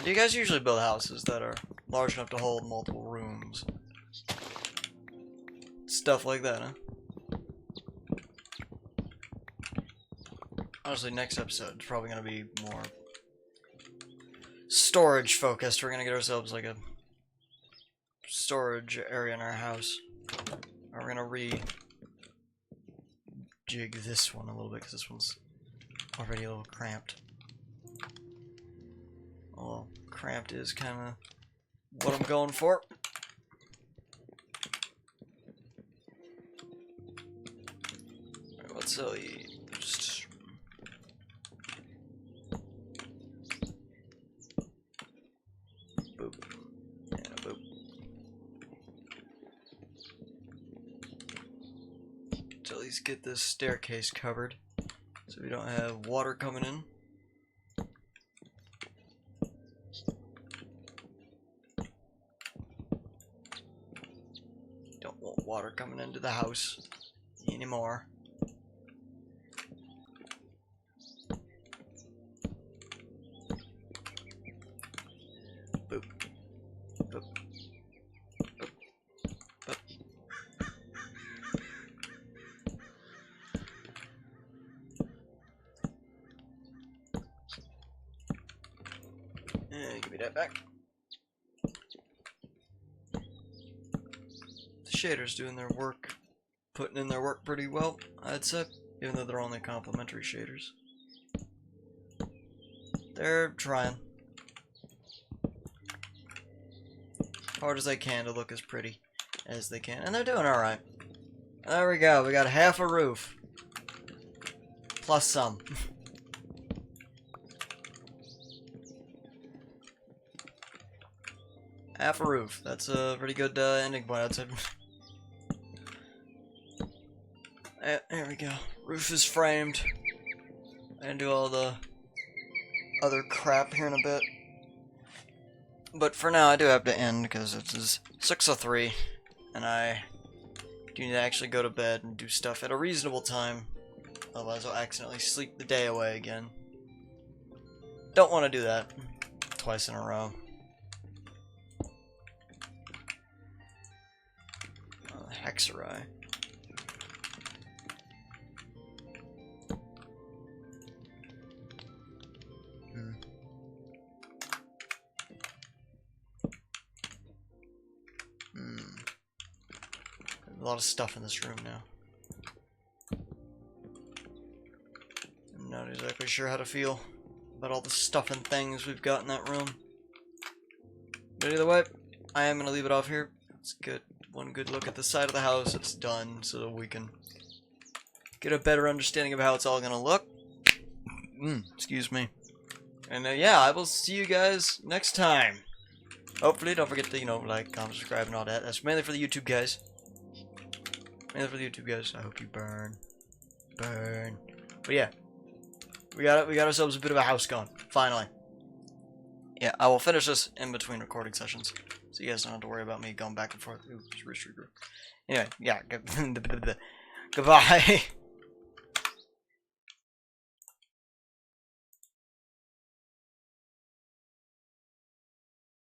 Do you guys usually build houses that are large enough to hold multiple rooms? Stuff like that, huh? Honestly, next episode is probably going to be more storage focused. We're going to get ourselves like a storage area in our house. We're going to jig this one a little bit because this one's already a little cramped. Well, cramped is kind of what I'm going for. Alright, what's just boop and a boop. To at least get this staircase covered so we don't have water coming in. Don't want water coming into the house anymore. Boop. Boop. Boop. Boop. Give me that back. The shaders doing their work, putting in their work pretty well, I'd say, even though they're only complementary shaders. They're trying hard as they can to look as pretty as they can, and they're doing alright. There we go, we got half a roof. Plus some. Half a roof. That's a pretty good ending point, I'd say. There we go. Roof is framed. and do all the other crap here in a bit. But for now, I do have to end because it is 6:03, and I do need to actually go to bed and do stuff at a reasonable time. Otherwise, I'll accidentally sleep the day away again. Don't want to do that twice in a row. Hexeri. A lot of stuff in this room now. I'm not exactly sure how to feel about all the stuff and things we've got in that room. But either way, I am going to leave it off here. Let's get one good look at the side of the house. It's done so that we can get a better understanding of how it's all going to look. Excuse me. And yeah, I will see you guys next time. Hopefully, don't forget to, like, comment, subscribe, and all that. That's mainly for the YouTube guys. Mainly for the YouTube guys. I hope you burn. Burn. But yeah. We got ourselves a bit of a house going. Finally. Yeah, I will finish this in between recording sessions. So you guys don't have to worry about me going back and forth. Ooh, anyway, yeah. Goodbye.